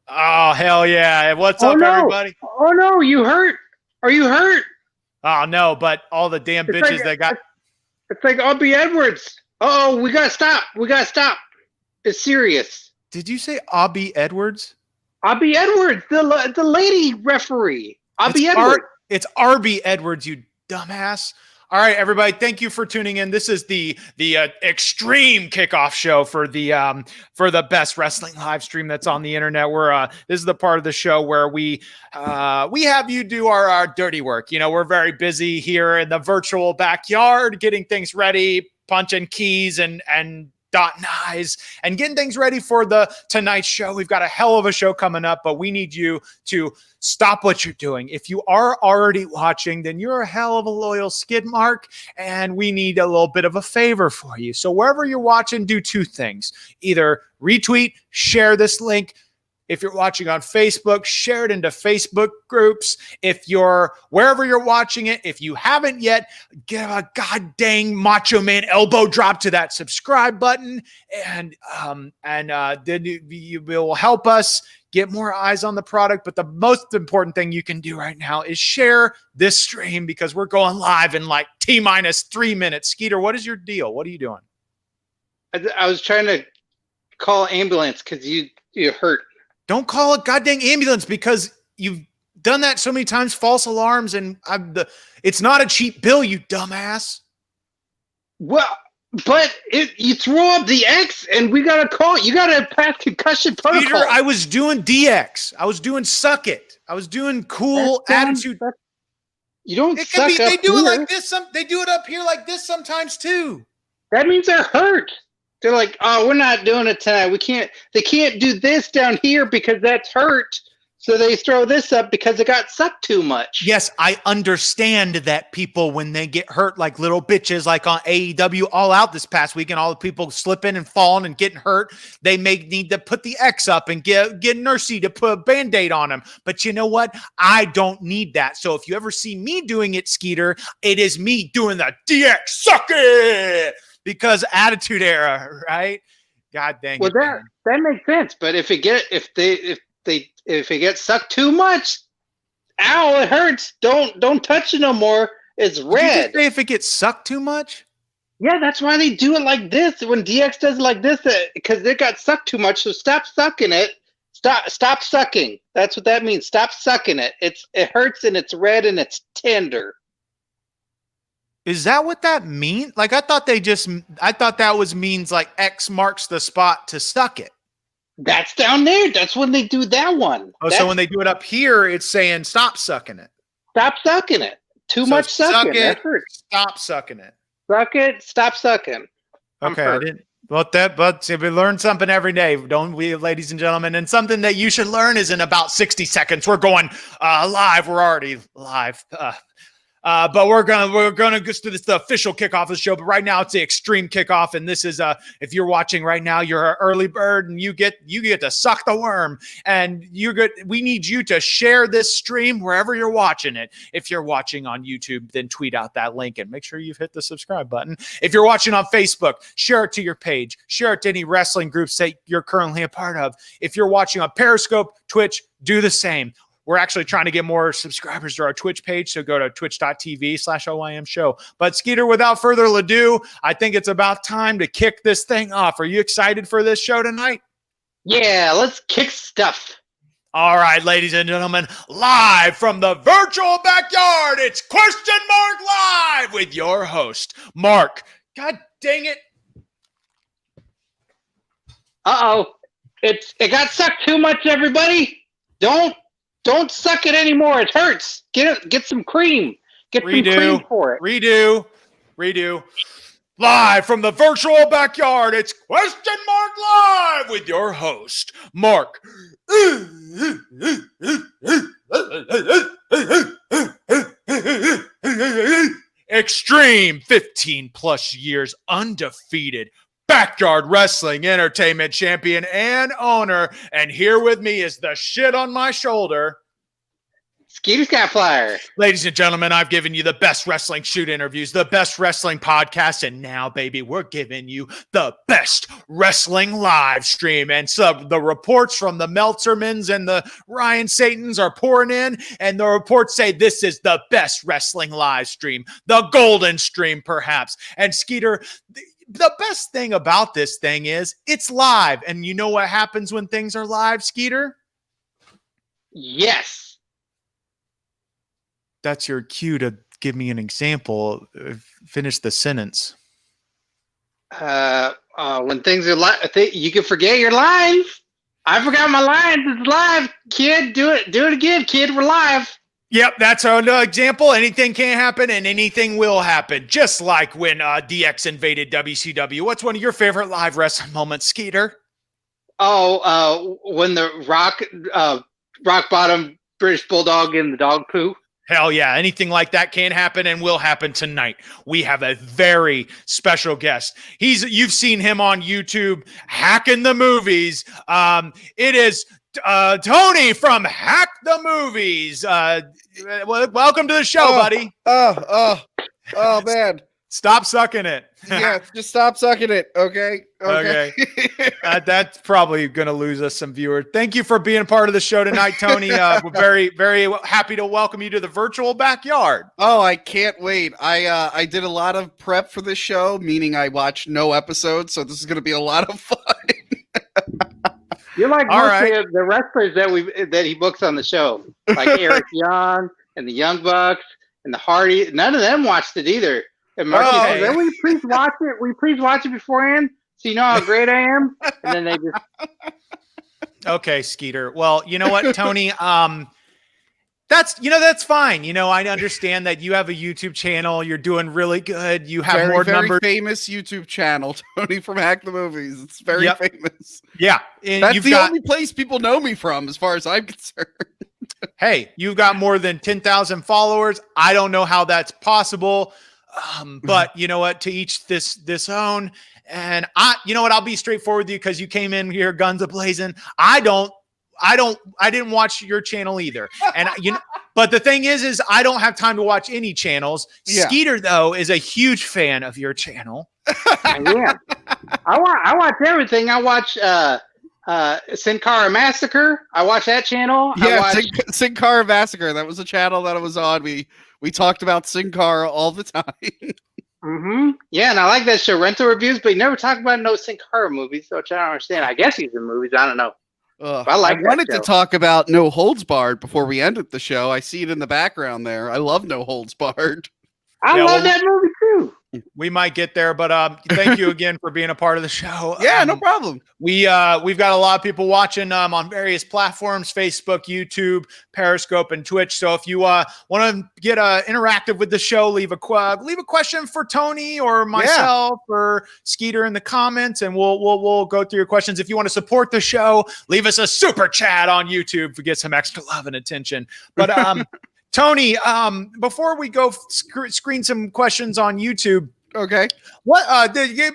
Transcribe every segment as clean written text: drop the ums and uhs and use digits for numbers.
Oh, hell yeah. What's Oh up, no! everybody? Oh no! You hurt? Are you hurt? Oh, no, but all the damn It's like bitches that got. it's like Albie Edwards. Oh, we gotta stop. We gotta stop. It's serious. Did you say Abby Edwards? Albie Edwards, the lady referee. It's Albie Art. Edwards. It's RB Edwards, you dumbass. All right, everybody. Thank you for tuning in. This is the Xtreme kickoff show for the best wrestling live stream that's on the internet. This is the part of the show where we have you do our dirty work. You know, we're very busy here in the virtual backyard, getting things ready, punching keys and dotting I's and getting things ready for the tonight's show. We've got a hell of a show coming up, but we need you to stop what you're doing. If you are already watching, then you're a hell of a loyal skid mark, and we need a little bit of a favor for you. So wherever you're watching, do two things. Either retweet, share this link. If you're watching on Facebook, share it into Facebook groups. If you're wherever you're watching it, if you haven't yet, give a god dang Macho Man elbow drop to that subscribe button, and then you will help us get more eyes on the product. But the most important thing you can do right now is share this stream, because we're going live in like T-minus 3 minutes. Skeeter, what is your deal? What are you doing? I was trying to call ambulance because you hurt. Don't call it goddamn ambulance, because you've done that so many times, false alarms, and it's not a cheap bill, you dumbass. Well, but you throw up the X, and we gotta call. You gotta pass concussion protocol. Peter, I was doing DX. I was doing suck it. I was doing cool attitude. You don't. It can be. They do it like this. They do it up here like this sometimes too. That means they're hurt. They're like, oh, we're not doing it tonight. We can't. They can't do this down here because that's hurt. So they throw this up because it got sucked too much. Yes, I understand that people, when they get hurt like little bitches, like on AEW All Out this past weekend, all the people slipping and falling and getting hurt, they may need to put the X up and get Nursey to put a Band-Aid on them. But you know what? I don't need that. So if you ever see me doing it, Skeeter, it is me doing the DX suck it. Because Attitude Era, right? God dang it. Well, that makes sense. But if it gets sucked too much, ow, it hurts. Don't touch it no more. It's red. Did you just say if it gets sucked too much? Yeah, that's why they do it like this. When DX does it like this, because it got sucked too much. So stop sucking it. Stop sucking. That's what that means. Stop sucking it. It hurts and it's red and it's tender. Is that what that means? Like, I thought that was means like X marks the spot to suck it. That's down there. That's when they do that one. Oh, so when they do it up here, it's saying stop sucking it. Stop sucking it. Too much sucking. That hurts. Stop sucking it. Suck it. Stop sucking. Okay, I didn't. But we learn something every day, don't we, ladies and gentlemen? And something that you should learn is in about 60 seconds. We're going live. We're already live. But we're gonna go to the official kickoff of the show. But right now it's the Xtreme kickoff, and this is if you're watching right now, you're an early bird, and you get to suck the worm. And we need you to share this stream wherever you're watching it. If you're watching on YouTube, then tweet out that link and make sure you've hit the subscribe button. If you're watching on Facebook, share it to your page, share it to any wrestling groups that you're currently a part of. If you're watching on Periscope, Twitch, do the same. We're actually trying to get more subscribers to our Twitch page, so go to twitch.tv/OIM show. But Skeeter, without further ado, I think it's about time to kick this thing off. Are you excited for this show tonight? Yeah, let's kick stuff. All right, ladies and gentlemen, live from the virtual backyard, it's Question Mark Live with your host, Mark. God dang it. Uh-oh. It got sucked too much, everybody. Don't suck it anymore. It hurts. Get some cream. Get some cream for it. Redo. Live from the virtual backyard, it's Question Mark Live with your host, Mark. Xtreme, 15 plus years undefeated. Backyard Wrestling Entertainment Champion and owner. And here with me is the shit on my shoulder. Skeeter Skyflyer. Ladies and gentlemen, I've given you the best wrestling shoot interviews, the best wrestling podcast, and now, baby, we're giving you the best wrestling live stream. And so the reports from the Meltzermans and the Ryan Satans are pouring in, and the reports say this is the best wrestling live stream, the golden stream, perhaps. And Skeeter, the best thing about this thing is it's live. And you know what happens when things are live, Skeeter? Yes. That's your cue to give me an example. Finish the sentence. When things are live, you can forget your lines. I forgot my lines. It's live, kid. Do it again, kid. We're live. Yep, that's an example. Anything can happen and anything will happen. Just like when DX invaded WCW. What's one of your favorite live wrestling moments, Skeeter? When the rock bottom British Bulldog in the dog poo. Hell yeah. Anything like that can happen and will happen tonight. We have a very special guest. You've seen him on YouTube hacking the movies. It is Tony from Hack the Movies. Welcome to the show, buddy. Oh man. Stop sucking it. Yeah, just stop sucking it. Okay. That's probably going to lose us some viewers. Thank you for being part of the show tonight, Tony. We're very, very happy to welcome you to the virtual backyard. Oh, I can't wait. I did a lot of prep for this show, meaning I watched no episodes, so this is going to be a lot of fun. You're like most of the wrestlers that he books on the show, like Eric Young and the Young Bucks and the Hardy. None of them watched it either. And Marky says, "Will we please watch it? Will you please watch it beforehand so you know how great I am?" And then they just. Okay, Skeeter. Well, you know what, Tony? That's fine. I understand that you have a YouTube channel. You're doing really good. You have more numbers. Very famous YouTube channel, Tony from Hack the Movies. It's very famous. Yeah, and that's the only place people know me from, as far as I'm concerned. Hey, you've got more than 10,000 followers. I don't know how that's possible. But you know what, to each this own, and I'll be straightforward with you because you came in here guns a-blazing. I didn't watch your channel either. And but the thing is I don't have time to watch any channels. Yeah. Skeeter though is a huge fan of your channel. Yeah. I watch everything. I watch Sin Cara Massacre. I watch that channel. Yeah, Sin Cara Massacre. That was a channel that I was on. We talked about Sin Cara all the time. Mm-hmm. Yeah, and I like that show, Rental Reviews, but you never talk about no Sin Cara movies, which I don't understand. I guess he's in movies. I don't know. I wanted to talk about No Holds Barred before we ended the show. I see it in the background there. I love No Holds Barred. I love that movie too. We might get there, but thank you again for being a part of the show. Yeah, no problem. We've got a lot of people watching on various platforms: Facebook, YouTube, Periscope, and Twitch. So if you want to get interactive with the show, leave a question for Tony or myself or Skeeter in the comments, and we'll go through your questions. If you want to support the show, leave us a super chat on YouTube to get some extra love and attention. But Tony, before we go screen some questions on YouTube. Okay. What you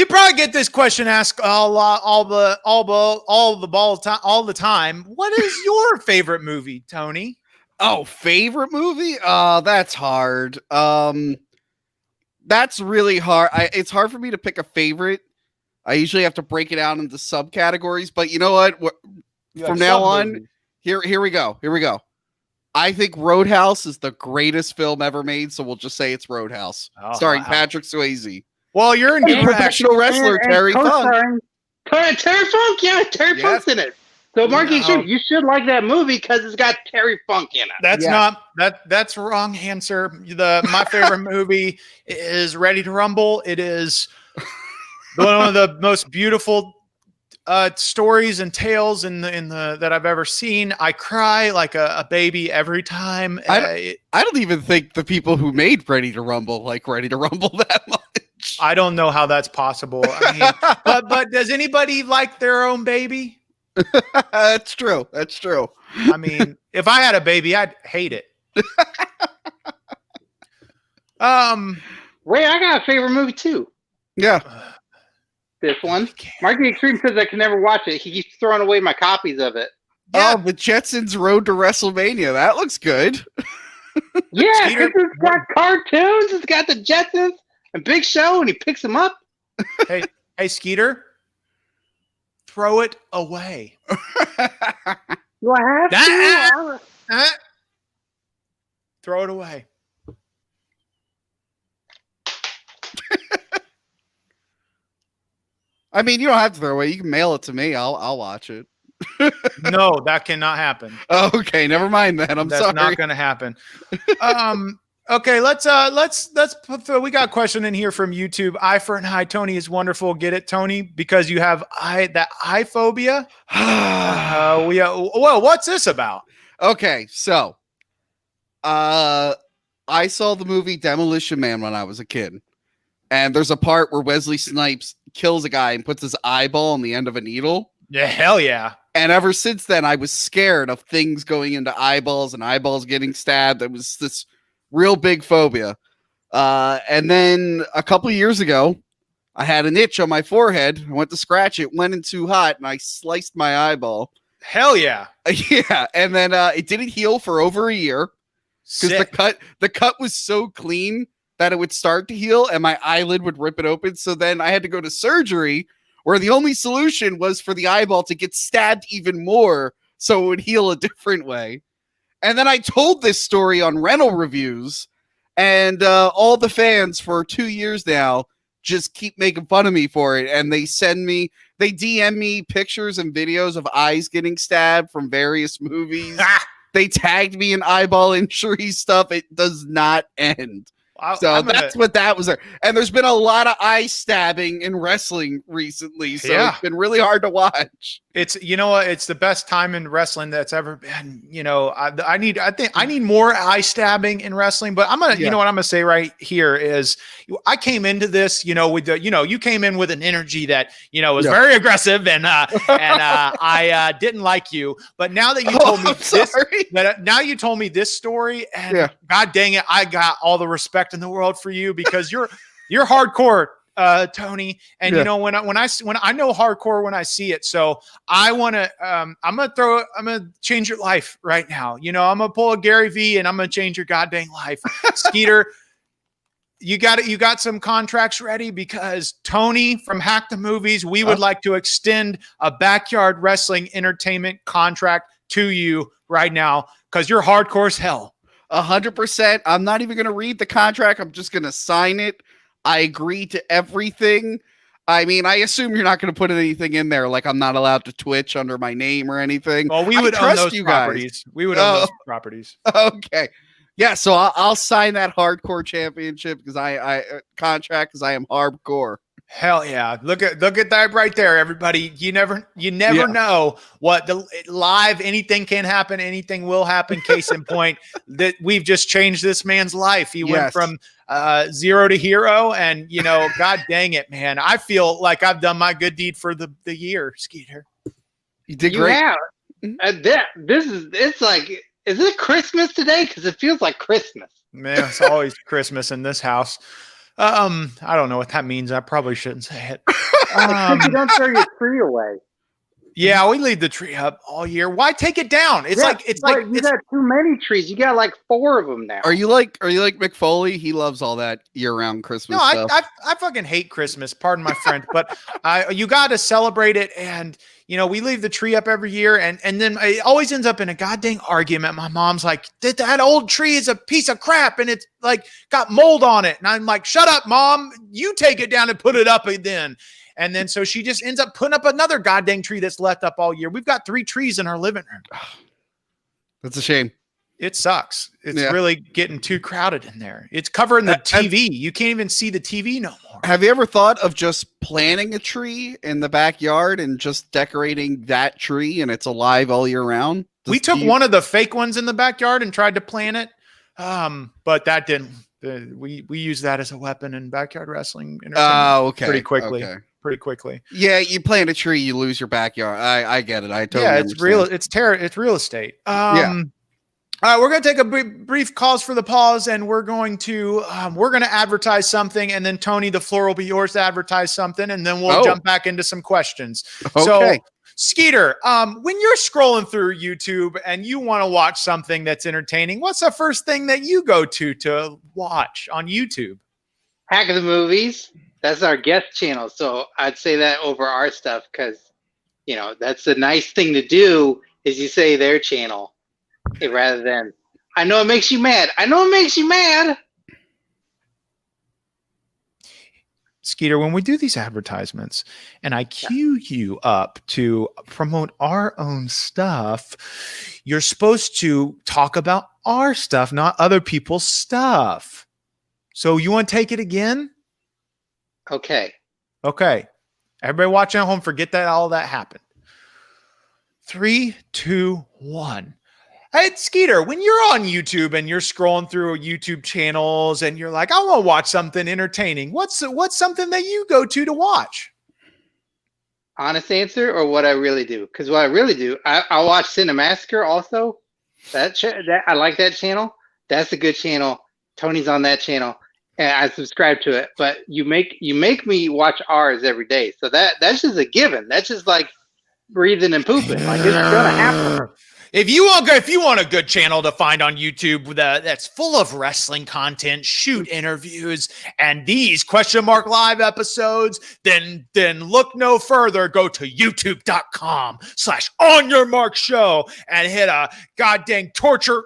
probably get this question asked all the time. What is your favorite movie, Tony? Oh, favorite movie? That's hard. That's really hard. It's hard for me to pick a favorite. I usually have to break it out into subcategories, but you know what? From now on, here we go. I think Roadhouse is the greatest film ever made, so we'll just say it's Roadhouse, starring Patrick Swayze. Well, you're in professional wrestler Terry Funk. Terry Funk, yeah, Terry Funk's in it. So, Marky, you should like that movie because it's got Terry Funk in it. That's wrong answer. My favorite movie is Ready to Rumble. It is one of the most beautiful stories and tales in the that I've ever seen. I cry like a baby every time. I don't even think the people who made Ready to Rumble like Ready to Rumble that much. I don't know how that's possible. I mean, but does anybody like their own baby? That's true. I mean, if I had a baby, I'd hate it. Wait, I got a favorite movie too. Yeah. This one. Marky Xtreme says I can never watch it. He keeps throwing away my copies of it. Yeah. Oh, the Jetsons Road to WrestleMania. That looks good. Yeah, Skeeter- it's got cartoons. It's got the Jetsons and Big Show, and he picks them up. Hey, Skeeter, throw it away. Do I have to? Throw it away. I mean, you don't have to throw it away. You can mail it to me. I'll watch it. No, that cannot happen. Okay, never mind then. That's sorry. not going to happen. Okay, let's put, we got a question in here from YouTube. I for an eye, Tony is wonderful. Get it, Tony? Because you have that eye phobia. Well, what's this about? Okay, so I saw the movie Demolition Man when I was a kid. And there's a part where Wesley Snipes kills a guy and puts his eyeball on the end of a needle. Yeah, hell yeah. And ever since then, I was scared of things going into eyeballs and eyeballs getting stabbed. It was this real big phobia. And then a couple of years ago, I had an itch on my forehead. I went to scratch it, went in too hot, and I sliced my eyeball. Hell yeah. Yeah. And then it didn't heal for over a year because the cut was so clean that it would start to heal and my eyelid would rip it open. So then I had to go to surgery where the only solution was for the eyeball to get stabbed even more so it would heal a different way. And then I told this story on rental reviews, and all the fans for 2 years now just keep making fun of me for it. And they DM me pictures and videos of eyes getting stabbed from various movies. They tagged me in eyeball injury stuff. It does not end. That's what that was there. And there's been a lot of eye stabbing in wrestling recently. So It's been really hard to watch. It's, you know what? It's the best time in wrestling that's ever been. You know, I think I need more eye stabbing in wrestling, but you know what I'm going to say right here is I came into this, you know, with the, you know, you came in with an energy that, you know, was very aggressive and I didn't like you. But now that you told me now you told me this story and God dang it, I got all the respect in the world for you because you're hardcore, Tony. And you know, when I know hardcore when I see it. So I want to, I'm going to change your life right now. You know, I'm going to pull a Gary V and I'm going to change your goddamn life. Skeeter, you got some contracts ready because Tony from Hack the Movies, we would like to extend a backyard wrestling entertainment contract to you right now because you're hardcore as hell. 100%. I'm not even going to read the contract. I'm just going to sign it. I agree to everything. I mean, I assume you're not going to put anything in there like I'm not allowed to Twitch under my name or anything. Well, we would own those properties. We would own those properties. Okay. Yeah, so I'll sign that hardcore championship because I contract because I am hardcore. Hell yeah. Look at that right there, everybody. You never know what the live, anything can happen. Anything will happen. Case in point that we've just changed this man's life. He went from 0 to hero and, you know, God dang it, man. I feel like I've done my good deed for the year, Skeeter. You did great. Yeah. It's like, is it Christmas today? Because it feels like Christmas. Man, it's always Christmas in this house. I don't know what that means. I probably shouldn't say it. You don't throw your tree away. Yeah, we leave the tree up all year. Why take it down? It's like you got too many trees. You got like 4 of them now. Are you like Mick Foley? He loves all that year-round Christmas stuff. I fucking hate Christmas. Pardon my French, but you got to celebrate it. And you know, we leave the tree up every year, and then it always ends up in a goddamn argument. My mom's like, that old tree is a piece of crap, and it's like got mold on it. And I'm like, shut up, Mom. You take it down and put it up then. And then so she just ends up putting up another goddamn tree that's left up all year. We've got 3 trees in our living room. That's a shame. It sucks. It's really getting too crowded in there. It's covering the TV. You can't even see the TV no more. Have you ever thought of just planting a tree in the backyard and just decorating that tree and it's alive all year round? We took one of the fake ones in the backyard and tried to plant it. But that didn't. We use that as a weapon in backyard wrestling. Oh, okay. Pretty quickly. Yeah, you plant a tree, you lose your backyard. I get it. I totally understand. It's real estate. All right, we're going to take a brief pause for the pause, and we're going to advertise something, and then Tony, the floor will be yours to advertise something, and then we'll jump back into some questions. Okay. So, Skeeter, when you're scrolling through YouTube and you want to watch something that's entertaining, what's the first thing that you go to watch on YouTube? Hack of the Movies. That's our guest channel, so I'd say that over our stuff because, that's the nice thing to do is you say their channel. Rather than, I know it makes you mad. Skeeter, when we do these advertisements and I cue you up to promote our own stuff, you're supposed to talk about our stuff, not other people's stuff. So you want to take it again? Okay. Everybody watching at home, forget that all that happened. 3, 2, 1. Hey, Skeeter, when you're on YouTube and you're scrolling through YouTube channels and you're like, I want to watch something entertaining, what's something that you go to watch? Honest answer or what I really do? Because what I really do, I watch Cinemassacre also. That I like that channel. That's a good channel. Tony's on that channel, and I subscribe to it. But you make me watch ours every day, so that's just a given. That's just like breathing and pooping. Like it's gonna happen. If you want a good channel to find on YouTube that's full of wrestling content, shoot interviews, and these live episodes, then look no further. Go to youtube.com/onyourmarkshow and hit a goddamn torture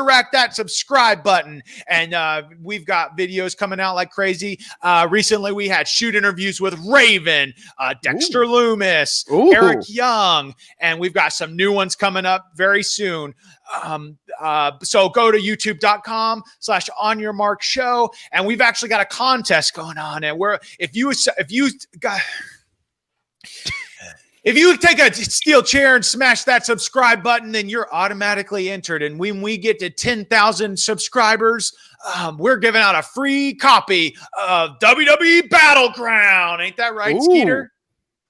rack that subscribe button. And we've got videos coming out like crazy. Recently, we had shoot interviews with Raven, Dexter Loomis, Eric Young, and we've got some new ones coming up very soon. So go to youtube.com/onyourmarkshow, and we've actually got a contest going on. And if you take a steel chair and smash that subscribe button, then you're automatically entered. And when we get to 10,000 subscribers, we're giving out a free copy of WWE Battleground. Ain't that right, Skeeter?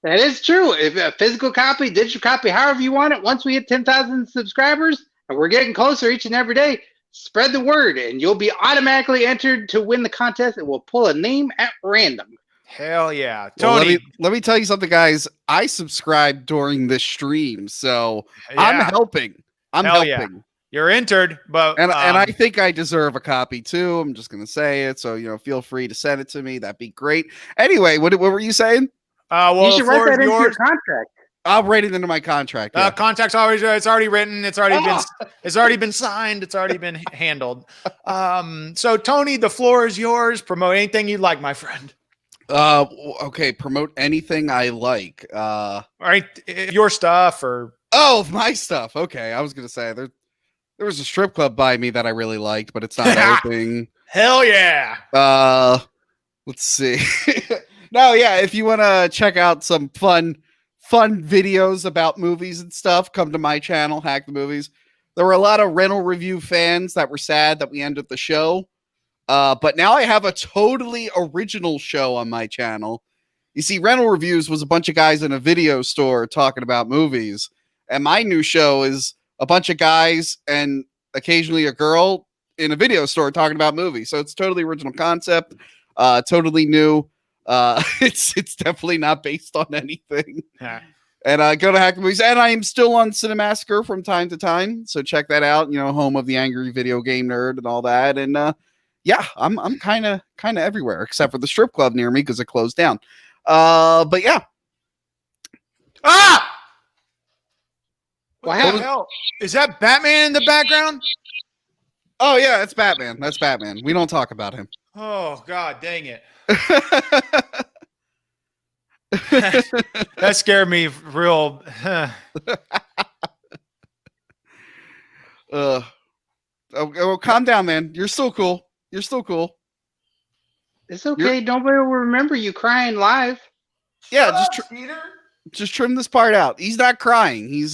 That is true. If a physical copy, digital copy, however you want it, once we hit 10,000 subscribers, and we're getting closer each and every day, spread the word, and you'll be automatically entered to win the contest, and we'll pull a name at random. Hell yeah. Tony, Tony. let me tell you something, guys. I subscribed during this stream, so I'm helping. I'm helping. Yeah. You're entered, but and I think I deserve a copy too. I'm just gonna say it, so feel free to send it to me. That'd be great. Anyway, what were you saying? You should write that into your contract. I'll write it into my contract. Yeah. Contract's always it's already written. It's already been signed. It's already been handled. So Tony, the floor is yours. Promote anything you'd like, my friend. Okay. Promote anything I like. All right, your stuff or my stuff. Okay, I was gonna say there was a strip club by me that I really liked, but it's not open. Hell yeah. Let's see. No, yeah. If you want to check out some fun videos about movies and stuff, come to my channel, Hack the Movies. There were a lot of rental review fans that were sad that we ended the show. But now I have a totally original show on my channel. You see, rental reviews was a bunch of guys in a video store talking about movies. And my new show is a bunch of guys and occasionally a girl in a video store talking about movies. So it's totally original concept, totally new. It's definitely not based on anything. Yeah. And go to Hack the Movies. And I am still on Cinemassacre from time to time. So check that out. Home of the angry video game nerd and all that. And yeah, I'm kind of everywhere except for the strip club near me because it closed down. But yeah. What hell? Is that Batman in the background? Oh yeah, it's Batman. That's Batman. We don't talk about him. Oh God, dang it. That scared me real. Calm down, man. You're still cool. It's okay. Nobody will remember you crying live. Yeah, just trim this part out. He's not crying. He's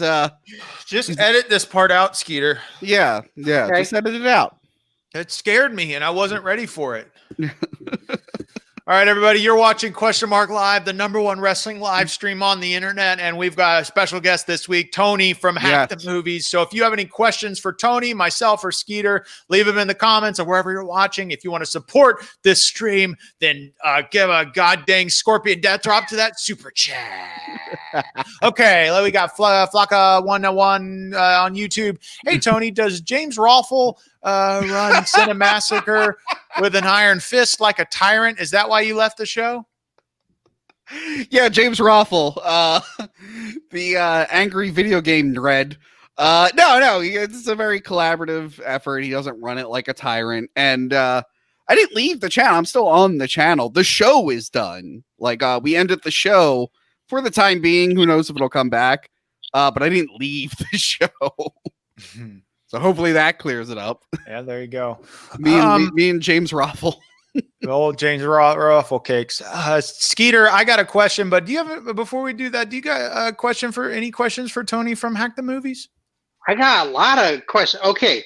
just edit this part out, Skeeter. Yeah. Okay. Just edit it out. It scared me, and I wasn't ready for it. All right, everybody, you're watching Question Mark Live, the #1 wrestling live stream on the internet, and we've got a special guest this week, Tony from Hack the Movies. So if you have any questions for Tony, myself, or Skeeter, leave them in the comments or wherever you're watching. If you want to support this stream, then give a goddamn scorpion death drop to that super chat. Okay, we got Flocka101 on YouTube. Hey, Tony, does James Rolfe run Cinemassacre with an iron fist like a tyrant? Is that why you left the show? Yeah, James Rolfe, the angry video game dread. No, it's a very collaborative effort. He doesn't run it like a tyrant. And I didn't leave the channel. I'm still on the channel. The show is done. Like, we ended the show for the time being. Who knows if it'll come back? But I didn't leave the show. So hopefully that clears it up. Yeah, there you go. Me and James Rolfe. The old James Ruffle cakes. Skeeter, I got a question, but do you have, before we do that, do you got a question any questions for Tony from Hack the Movies? I got a lot of questions. Okay.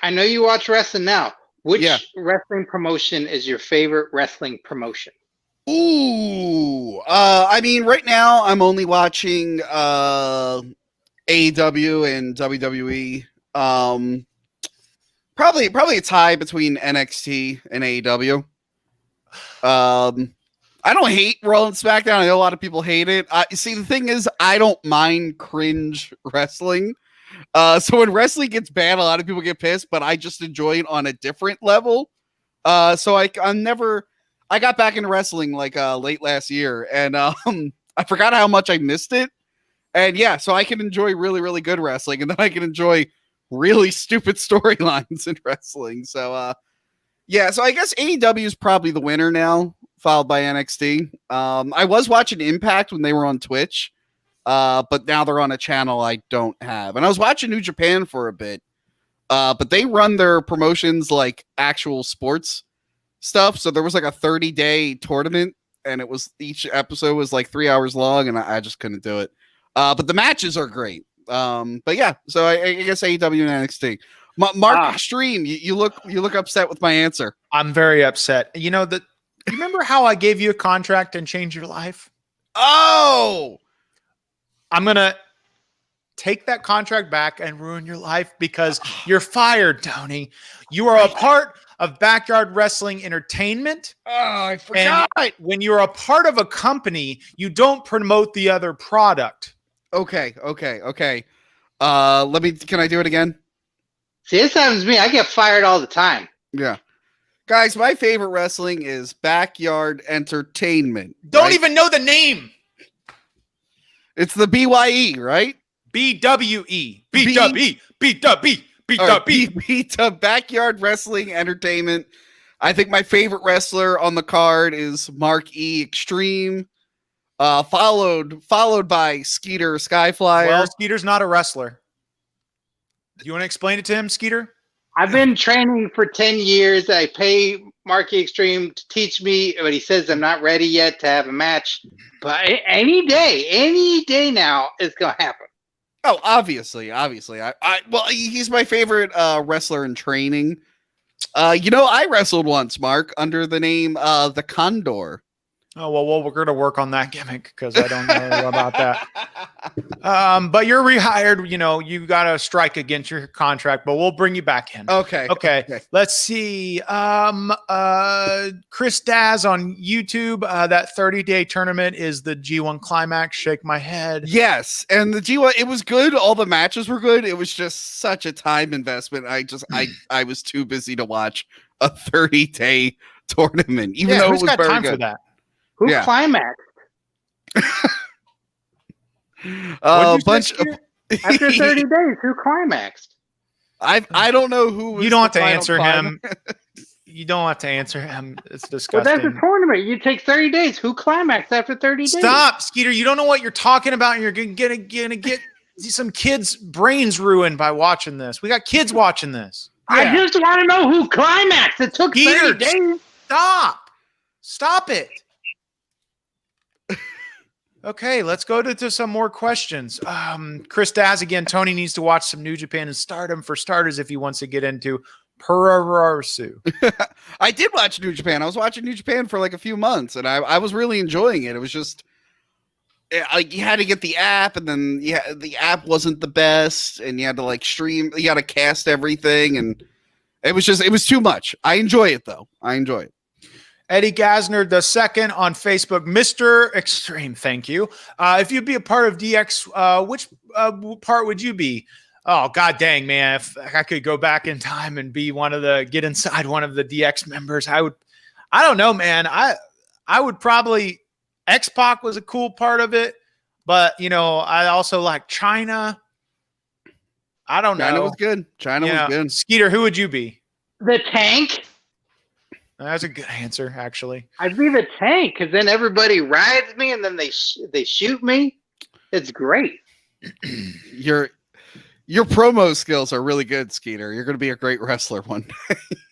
I know you watch wrestling now. Which wrestling promotion is your favorite wrestling promotion? Ooh. I mean, right now I'm only watching AEW and WWE. Probably a tie between NXT and AEW. I don't hate Raw and SmackDown. I know a lot of people hate it. See, the thing is, I don't mind cringe wrestling. So when wrestling gets bad, a lot of people get pissed, but I just enjoy it on a different level. So I got back into wrestling like late last year, and I forgot how much I missed it. And yeah, so I can enjoy really, really good wrestling, and then I can enjoy really stupid storylines in wrestling. So yeah, so I guess AEW is probably the winner now, followed by NXT. I was watching Impact when they were on Twitch, but now they're on a channel I don't have. And I was watching New Japan for a bit, but they run their promotions like actual sports stuff. So there was like a 30-day tournament, and it was, each episode was like 3 hours long, and I just couldn't do it. But the matches are great. But yeah, so I guess AEW and NXT. Mark Xtreme, you look upset with my answer. I'm very upset. You know that. You remember how I gave you a contract and changed your life? Oh, I'm gonna take that contract back and ruin your life because you're fired, Tony. You are a part of Backyard Wrestling Entertainment. Oh, I forgot. And when you're a part of a company, you don't promote the other product. Okay. Can I do it again? See, this happens to me. I get fired all the time. Yeah. Guys, my favorite wrestling is Backyard Entertainment. Don't even know the name. It's the BYE, right? BWE. BWE. Backyard Wrestling Entertainment. I think my favorite wrestler on the card is Mark E. Xtreme. Followed by Skeeter Skyflyer. Well, Skeeter's not a wrestler. Do you want to explain it to him, Skeeter? I've been training for 10 years. I pay Marky Xtreme to teach me, but he says I'm not ready yet to have a match. But any day now, it's going to happen. Oh, obviously. Well, he's my favorite wrestler in training. I wrestled once, Mark, under the name the Condor. Oh, well, we're going to work on that gimmick because I don't know about that. But you're rehired. You got to strike against your contract, but we'll bring you back in. Okay. Let's see. Chris Daz on YouTube. That 30-day tournament is the G1 Climax. Shake my head. Yes, and the G1, it was good. All the matches were good. It was just such a time investment. I was too busy to watch a 30-day tournament, even though it was got very time good. For that? Who climaxed? A bunch of after 30 days. Who climaxed? I don't know who. Was you don't have to answer climax. him. You don't have to answer him. It's Well, disgusting. that's a tournament. You take 30 days. Who climaxed after 30 days? Stop, Skeeter. You don't know what you're talking about, and you're gonna get some kids' brains ruined by watching this. We got kids watching this. Yeah. I just want to know who climaxed. It took Skeeter, 30 days. Stop it. Okay, let's go to some more questions. Chris Daz again. Tony needs to watch some New Japan and Stardom for starters if he wants to get into Piluso. I did watch New Japan. I was watching New Japan for like a few months, and I was really enjoying it. It was just like you had to get the app, and then the app wasn't the best, and you had to like stream. You had to cast everything, and it was too much. I enjoy it though. I enjoy it. Eddie Gasner II on Facebook, Mr. Xtreme. Thank you. If you'd be a part of DX, which part would you be? Oh, god dang, man. If I could go back in time and get inside one of the DX members, I don't know, man. I would probably, X-Pac was a cool part of it, but I also like China. I don't know. China was good. China was good. Skeeter, who would you be? The Tank. That's a good answer, actually. I'd be the Tank because then everybody rides me and then they shoot me. It's great. Your promo skills are really good, Skeeter. You're going to be a great wrestler one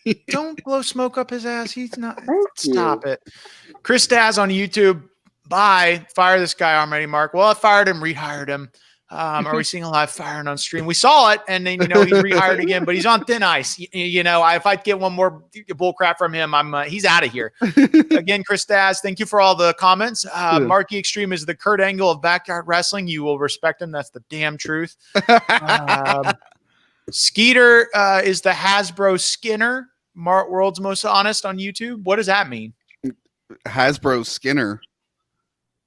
day. Don't blow smoke up his ass. He's not. Thank Stop it. Chris Daz on YouTube. Bye. Fire this guy already, Mark. Well, I fired him, rehired him. Are we seeing a live firing on stream? We saw it, and then he's rehired again, but he's on thin ice. If I get one more bull crap from him, he's out of here. Again, Chris Daz, thank you for all the comments. Marky Xtreme is the Kurt Angle of backyard wrestling. You will respect him. That's the damn truth. Skeeter is the Hasbro Skinner, world's most honest on YouTube. What does that mean? Hasbro Skinner.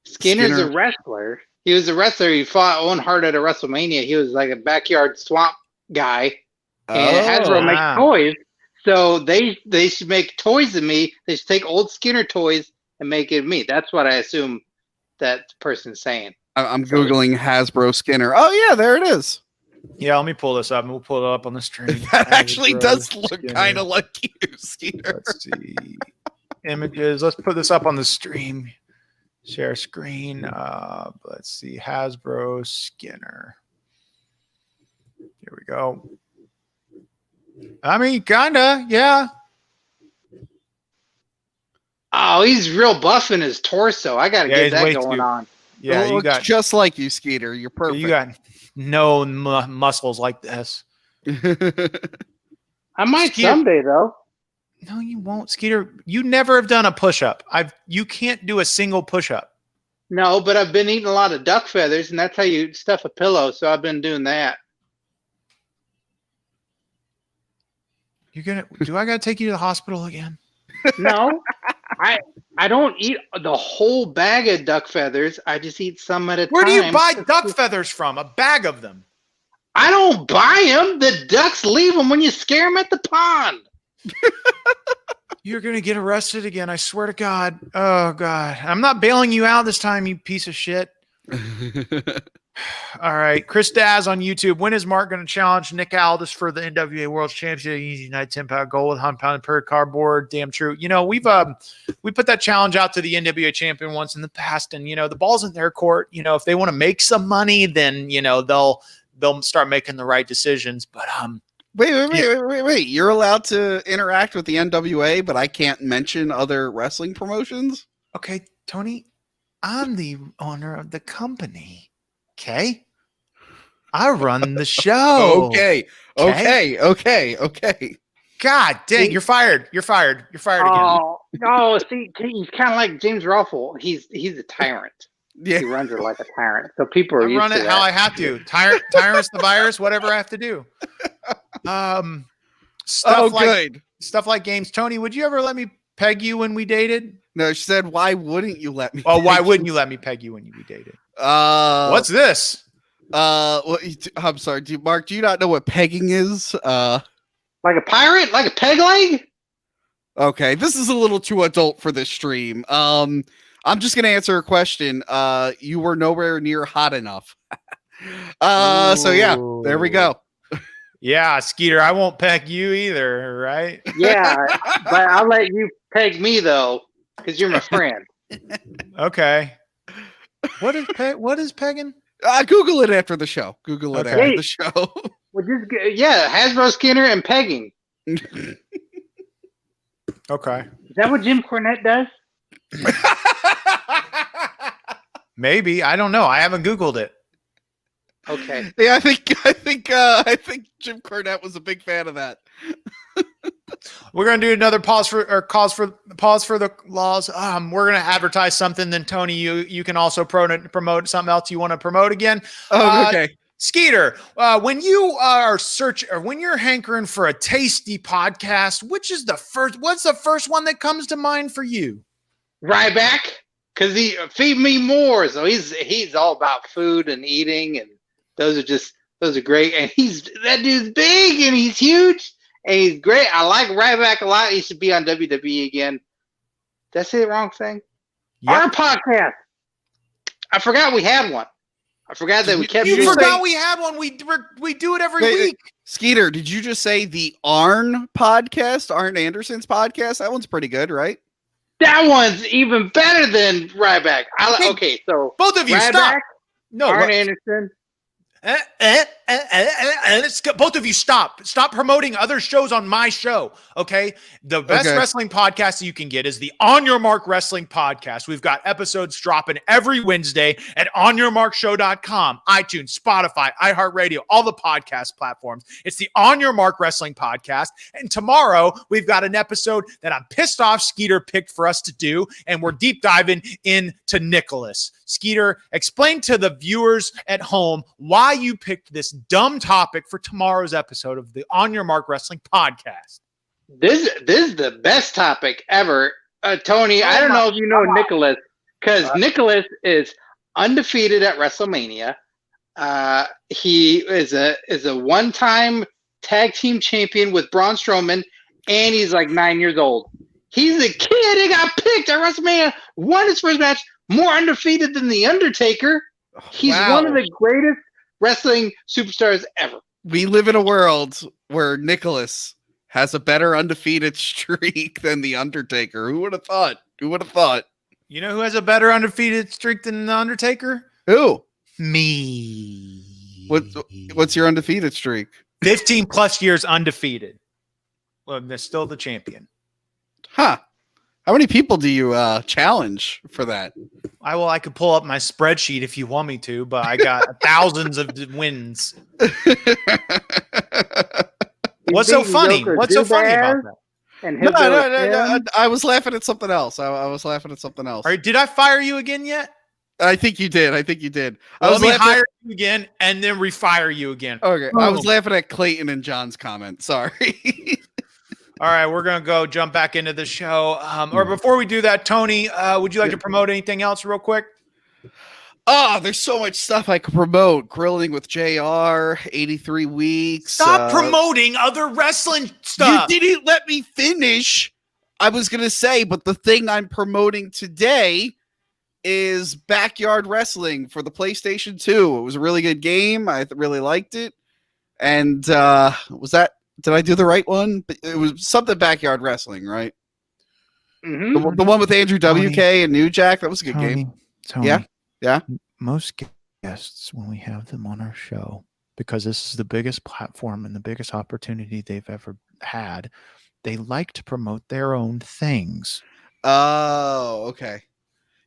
Skinner's a wrestler. He was a wrestler. He fought Owen Hart at a WrestleMania. He was like a backyard swamp guy. And Hasbro makes toys. So they should make toys of me. They should take old Skinner toys and make it me. That's what I assume that person's saying. I'm Googling Hasbro Skinner. Oh, yeah, there it is. Yeah, let me pull this up. And we'll pull it up on the stream. That actually does look kind of like you, Skeeter. Let's see. Images. Let's put this up on the stream. Share screen. Let's see. Hasbro Skinner. Here we go. I mean, kinda, yeah. Oh, he's real buff in his torso. I gotta get that going on. Yeah, you got just like you, Skeeter. You're perfect. You got no muscles like this. I might someday, though. No, you won't, Skeeter. You never have done a push-up. You can't do a single push-up. No, but I've been eating a lot of duck feathers, and that's how you stuff a pillow. So I've been doing that. Do I gotta take you to the hospital again? No, I don't eat the whole bag of duck feathers. I just eat some at a time. Where do you buy duck feathers from? A bag of them. I don't buy them. The ducks leave them when you scare them at the pond. You're going to get arrested again. I swear to God. Oh, God. I'm not bailing you out this time, you piece of shit. All right. Chris Daz on YouTube. When is Mark going to challenge Nick Aldis for the NWA World Championship? Easy night 10-pound goal with 100-pound per cardboard. Damn true. We put that challenge out to the NWA champion once in the past, and the ball's in their court. If they want to make some money, then they'll start making the right decisions. But Wait. You're allowed to interact with the NWA, but I can't mention other wrestling promotions? Okay, Tony, I'm the owner of the company. Okay? I run the show. Okay. God dang, you're fired. You're fired again. No, see, he's kind of like James Ruffle. He's a tyrant. Yeah. He runs it like a tyrant. So people are I used run to it that. how I have to. Tyrant's the virus, whatever I have to do. Stuff like games. Tony, would you ever let me peg you when we dated? No, she said, why wouldn't you let me? Oh, why wouldn't you let me peg you when we dated? What's this? Well, I'm sorry, Mark, do you not know what pegging is? Like a pirate? Like a peg leg? Okay, this is a little too adult for this stream. I'm just gonna answer a question. You were nowhere near hot enough. So yeah, there we go. Yeah, Skeeter, I won't peg you either, right? Yeah, but I'll let you peg me though, because you're my friend. Okay. What is pegging? Google it after the show. Google it after the show. Well, Hasbro Skinner and pegging. Okay. Is that what Jim Cornette does? Maybe. I don't know. I haven't Googled it. Okay. Yeah, I think Jim Cornette was a big fan of that. We're gonna do another pause for the laws. We're gonna advertise something. Then Tony, you can also promote something else you want to promote again. Oh, okay. Skeeter, when you are when you're hankering for a tasty podcast, what's the first one that comes to mind for you? Ryback, because he feed me more. So he's all about food and eating, and those are great. And that dude's big and he's huge and he's great. I like Ryback a lot. He should be on WWE again. Did I say the wrong thing? Yep. Our podcast. I forgot we had one. I forgot that we kept. You forgot we had one. We do it every week. Skeeter, did you just say the Arn podcast? Arn Anderson's podcast? That one's pretty good, right? That one's even better than Ryback. Okay, so both of you Ryback, stop. No, Arn Anderson. Both of you stop promoting other shows on my show. Okay, the best wrestling podcast you can get is the On Your Mark Wrestling Podcast. We've got episodes dropping every Wednesday at onyourmarkshow.com, iTunes, Spotify, iHeartRadio, all the podcast platforms. It's the On Your Mark Wrestling Podcast. And tomorrow we've got an episode that I'm pissed off Skeeter picked for us to do, and we're deep diving into Nicholas. Skeeter, explain to the viewers at home why you picked this dumb topic for tomorrow's episode of the On Your Mark Wrestling Podcast. This is the best topic ever. Tony, I don't know if you know Nicholas, because Nicholas is undefeated at WrestleMania. He is a one-time tag team champion with Braun Strowman, and he's like 9 years old. He's a kid. He got picked at WrestleMania, won his first match, more undefeated than The Undertaker. He's one of the greatest wrestling superstars ever. We live in a world where Nicholas has a better undefeated streak than The Undertaker. Who would have thought? You know who has a better undefeated streak than The Undertaker? Who? Me. What's your undefeated streak? 15 plus years undefeated. Well, they're still the champion. Huh. How many people do you challenge for that? I could pull up my spreadsheet if you want me to, but I got thousands of wins. What's so funny? What's so funny about that? No. I was laughing at something else. I was laughing at something else. All right, did I fire you again yet? I think you did. Let me hire you again and then refire you again. Okay. I was laughing at Clayton and John's comment. Sorry. All right, we're going to go jump back into the show. Or before we do that, Tony, would you like to promote anything else real quick? Oh, there's so much stuff I could promote. Grilling with JR, 83 weeks. Stop promoting other wrestling stuff. You didn't let me finish. I was going to say, but the thing I'm promoting today is Backyard Wrestling for the PlayStation 2. It was a really good game. I really liked it. And did I do the right one? It was something Backyard Wrestling, right? Mm-hmm. The one with Andrew WK and New Jack. That was a good game. Tony, yeah. Most guests, when we have them on our show, because this is the biggest platform and the biggest opportunity they've ever had, they like to promote their own things. Oh, okay.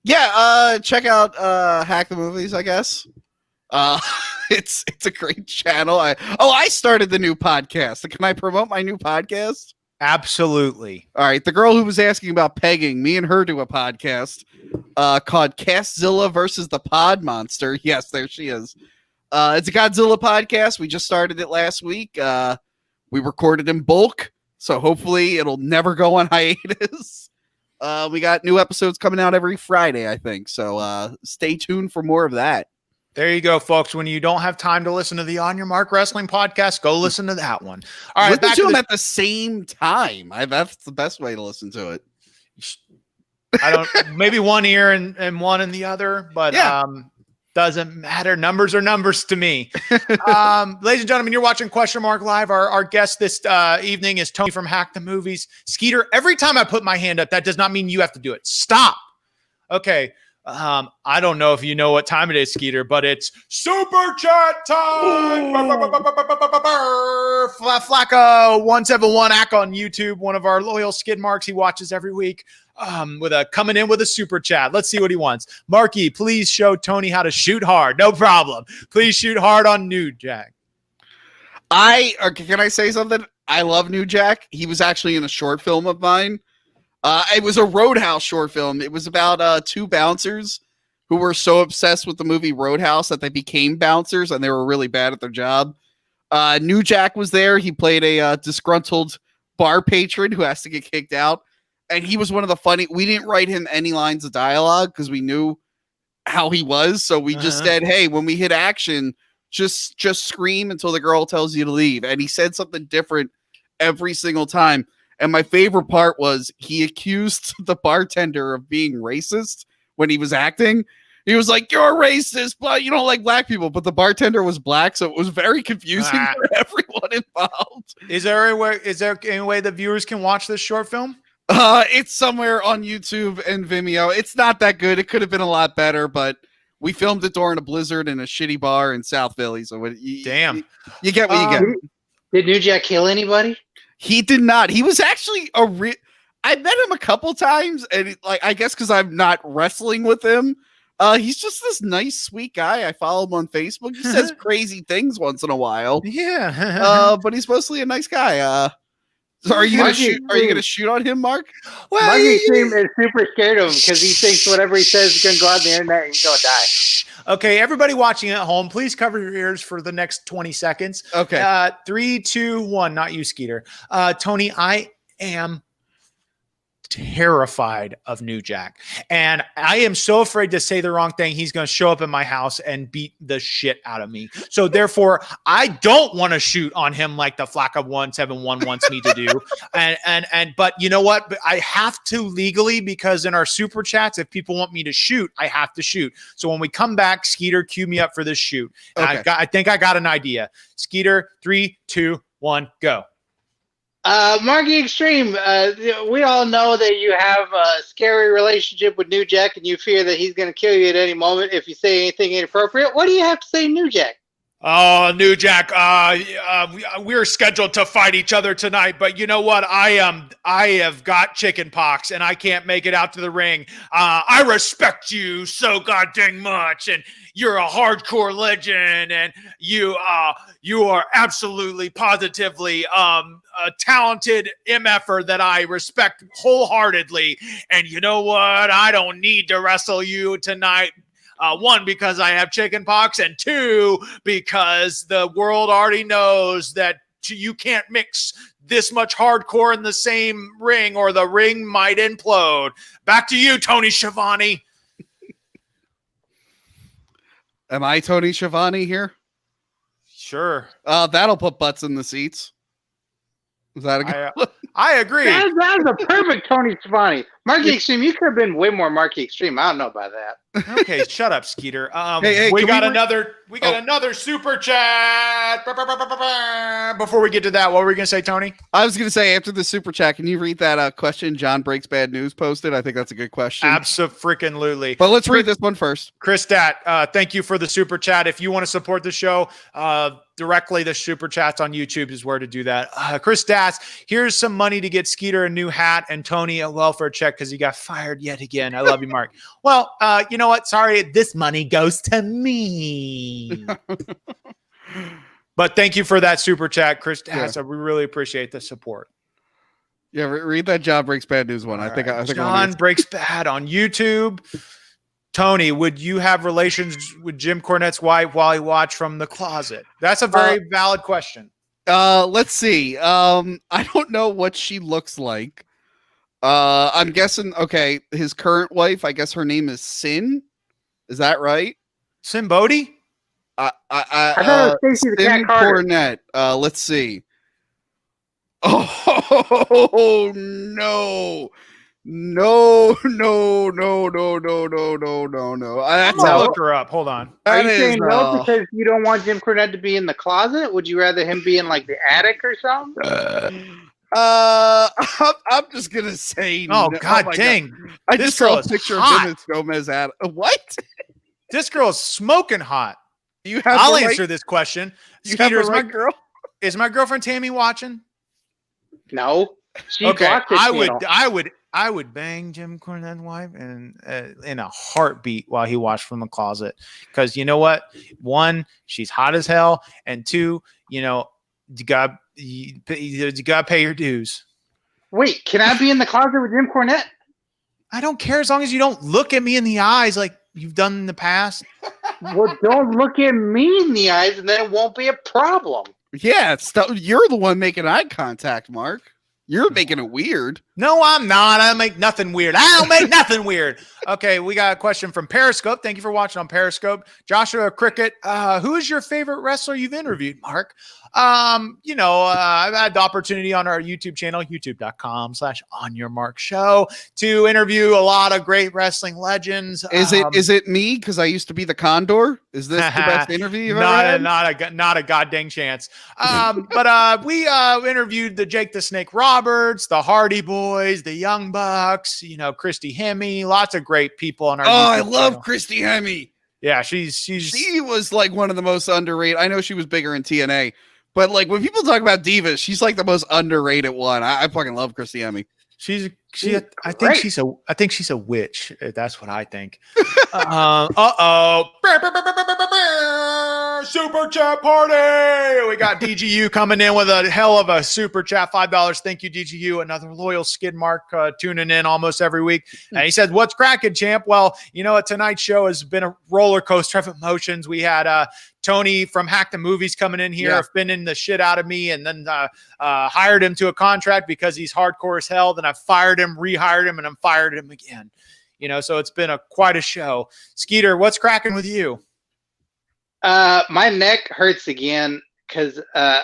Yeah, check out Hack the Movies, I guess. It's a great channel. I started the new podcast. Can I promote my new podcast? Absolutely. All right. The girl who was asking about pegging, me and her do a podcast called Castzilla versus the Pod Monster. Yes, there she is. It's a Godzilla podcast. We just started it last week. We recorded in bulk, so hopefully it'll never go on hiatus. We got new episodes coming out every Friday, I think. So stay tuned for more of that. There you go, folks. When you don't have time to listen to the On Your Mark Wrestling Podcast, go listen to that one. All right, listen to them at the same time. That's the best way to listen to it. Maybe one ear and one in the other, but doesn't matter. Numbers are numbers to me. Ladies and gentlemen, you're watching Question Mark Live. Our guest this evening is Tony from Hack the Movies. Skeeter, every time I put my hand up, that does not mean you have to do it. Stop. Okay. I don't know if you know what time it is, Skeeter, but it's Super Chat time. Flacco 171 Ack on YouTube, one of our loyal skid marks. He watches every week. Coming in with a super chat. Let's see what he wants. Marky, please show Tony how to shoot hard. No problem. Please shoot hard on New Jack. Can I say something? I love New Jack. He was actually in a short film of mine. It was a Roadhouse short film. It was about two bouncers who were so obsessed with the movie Roadhouse that they became bouncers and they were really bad at their job. New Jack was there. He played a disgruntled bar patron who has to get kicked out. And he was one of the funny. We didn't write him any lines of dialogue because we knew how he was. So we just said, hey, when we hit action, just scream until the girl tells you to leave. And he said something different every single time. And my favorite part was he accused the bartender of being racist when he was acting. He was like, you're a racist, but you don't like black people. But the bartender was black, so it was very confusing for everyone involved. Is there any way the viewers can watch this short film? It's somewhere on YouTube and Vimeo. It's not that good. It could have been a lot better, but we filmed it during a blizzard in a shitty bar in South Philly. So you get what you get. Did New Jack kill anybody? He did not. He was actually I met him a couple times, and I guess because I'm not wrestling with him, he's just this nice, sweet guy. I follow him on Facebook. He says crazy things once in a while. Yeah. But he's mostly a nice guy. So are you gonna shoot? Are you gonna shoot on him, Mark? Well, Marky Xtreme is super scared of him because he thinks whatever he says is gonna go on the internet and he's gonna die. Okay, everybody watching at home, please cover your ears for the next 20 seconds. Okay. 3, 2, 1. Not you, Skeeter. Tony, I am terrified of New Jack, and I am so afraid to say the wrong thing. He's going to show up in my house and beat the shit out of me. So therefore, I don't want to shoot on him like the Flacca 171 wants me to do. But you know what? But I have to legally, because in our super chats, if people want me to shoot, I have to shoot. So when we come back, Skeeter, cue me up for this shoot. Okay. I think I got an idea. Skeeter, 3, 2, 1, go. Marky Xtreme, we all know that you have a scary relationship with New Jack and you fear that he's going to kill you at any moment if you say anything inappropriate. What do you have to say, New Jack? Oh, New Jack, we're scheduled to fight each other tonight, but you know what? I have got chicken pox and I can't make it out to the ring. I respect you so goddamn much, and you're a hardcore legend, and you are absolutely positively a talented MFer that I respect wholeheartedly. And you know what? I don't need to wrestle you tonight. 1, because I have chicken pox, and 2, because the world already knows that you can't mix this much hardcore in the same ring or the ring might implode. Back to you, Tony Schiavone. Am I Tony Schiavone here? Sure. That'll put butts in the seats. Is that a good I agree. That's a perfect Tony Schiavone. Marky Xtreme, you could have been way more Marky Xtreme. I don't know about that. Okay, shut up, Skeeter. Hey, we got another super chat. Before we get to that, what were we gonna say, Tony? I was gonna say, after the super chat, can you read that question John Breaks Bad News posted? I think that's a good question. Absolutely. But let's read this one first. Chris Dat, thank you for the super chat. If you want to support the show directly, the super chats on YouTube is where to do that. Chris Dat, here's some money to get Skeeter a new hat and Tony a welfare check because he got fired yet again. I love you, Mark. Well, you know what? Sorry, this money goes to me. But thank you for that super chat, Chris Dat. We really appreciate the support. Yeah, read that John Breaks Bad News one. I think John Breaks Bad on YouTube. Tony, would you have relations with Jim Cornette's wife while he watched from the closet? That's a very valid question. Let's see. I don't know what she looks like. I'm guessing, okay, his current wife, I guess her name is Sin. Is that right? Sin Bodie? I thought it was Stacey the Cat Carter. Cornette. Let's see. Oh, no. No. I'll look her up. Hold on. Are you saying no because you don't want Jim Cornette to be in the closet? Would you rather him be in like the attic or something? I'm just gonna say no. God dang. God. I just saw a picture of him as Gomez at what? This girl's smoking hot. I'll answer this question. Skeeter, is my girlfriend Tammy watching? No. Okay. I would bang Jim Cornette's wife in a heartbeat while he watched from the closet. Because you know what? 1, she's hot as hell. And 2, you know, you got to pay your dues. Wait, can I be in the closet with Jim Cornette? I don't care as long as you don't look at me in the eyes like you've done in the past. Well, don't look at me in the eyes, and then it won't be a problem. Yeah, you're the one making eye contact, Mark. You're making it weird. No, I'm not. I don't make nothing weird. I don't make nothing weird. Okay, we got a question from Periscope. Thank you for watching on Periscope. Joshua Cricket, who is your favorite wrestler you've interviewed, Mark? I've had the opportunity on our YouTube channel, youtube.com/onyourmarkshow, to interview a lot of great wrestling legends. Is it me? Because I used to be the Condor. Is this the best interview you've ever had? Not a goddamn chance. But we interviewed the Jake the Snake Roberts, the Hardy Boys, the Young Bucks, Christy Hemme, lots of great people on our YouTube I love channel. Christy Hemme. Yeah, she was like one of the most underrated. I know she was bigger in TNA, but like when people talk about divas, she's like the most underrated one. I fucking love Christy Hemme. I think she's a witch. That's what I think. Super chat party. We got DGU coming in with a hell of a super chat, $5. Thank you, DGU. Another loyal skid mark tuning in almost every week. And he said, "What's cracking, champ?" Well, tonight's show has been a roller coaster of emotions. We had Tony from Hack the Movies coming in here, offending the shit out of me, and then hired him to a contract because he's hardcore as hell. Then I fired him, rehired him, and I'm fired him again. So it's been quite a show. Skeeter, what's cracking with you? My neck hurts again because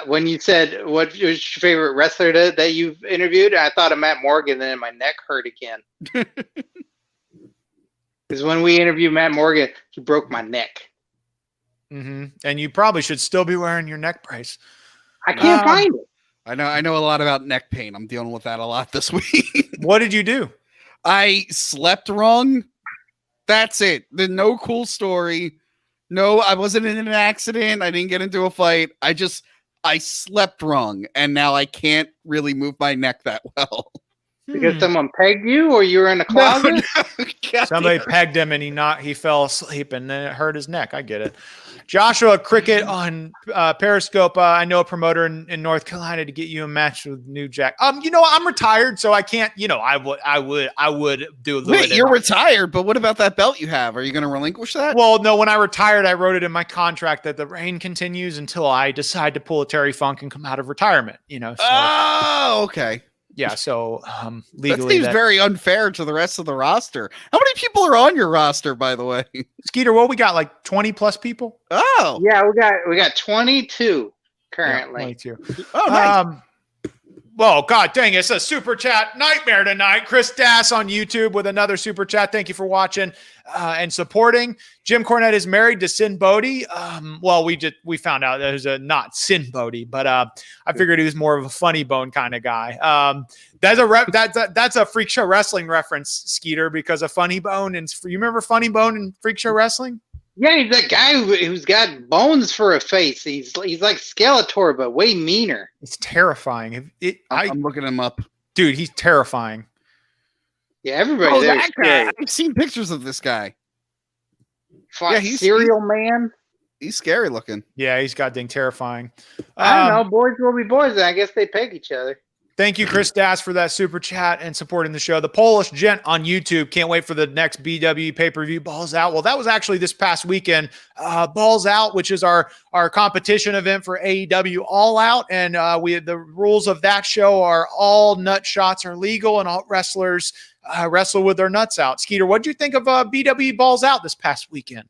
when you said what was your favorite wrestler that you've interviewed, I thought of Matt Morgan, and then my neck hurt again. Because when we interviewed Matt Morgan, he broke my neck. Mm-hmm. And you probably should still be wearing your neck brace. I can't find it. I know a lot about neck pain. I'm dealing with that a lot this week. What did you do? I slept wrong. That's it. There's no cool story. No, I wasn't in an accident. I didn't get into a fight. I slept wrong, and now I can't really move my neck that well. Because someone pegged you, or you were in a closet? No. Somebody pegged him, and he fell asleep, and then it hurt his neck. I get it. Joshua Cricket on Periscope. I know a promoter in North Carolina to get you a match with New Jack. I'm retired, so I can't. I would do. Wait, you're retired, but what about that belt you have? Are you going to relinquish that? Well, no. When I retired, I wrote it in my contract that the reign continues until I decide to pull a Terry Funk and come out of retirement. So, oh, okay. Yeah, so legally, that seems very unfair to the rest of the roster. How many people are on your roster, by the way? Skeeter, what we got, like 20 plus people? Oh, yeah, we got 22 currently. Yeah, 22. Oh, nice. Well, God dang, it's a super chat nightmare tonight. Chris Dass on YouTube with another super chat. Thank you for watching and supporting. Jim Cornette is married to Sin Bodhi. Well, we found out that it was not Sin Bodhi, but I figured he was more of a funny bone kind of guy. That's a Freak Show Wrestling reference, Skeeter, because of Funny Bone. And you remember Funny Bone in Freak Show Wrestling? Yeah, he's that guy who's got bones for a face. He's like Skeletor, but way meaner. It's terrifying. I'm looking him up. Dude, he's terrifying. Yeah, everybody there is that scary. guy. I've seen pictures of this guy. Yeah, Cereal Man. He's scary looking. Yeah, he's goddamn terrifying. I don't know. Boys will be boys, and I guess they peg each other. Thank you, Chris Dass, for that super chat and supporting the show. The Polish Gent on YouTube. Can't wait for the next BW pay-per-view. Balls Out. Well, that was actually this past weekend. Balls Out, which is our competition event for AEW All Out. And the rules of that show are all nut shots are legal and all wrestlers wrestle with their nuts out. Skeeter, what did you think of BW Balls Out this past weekend?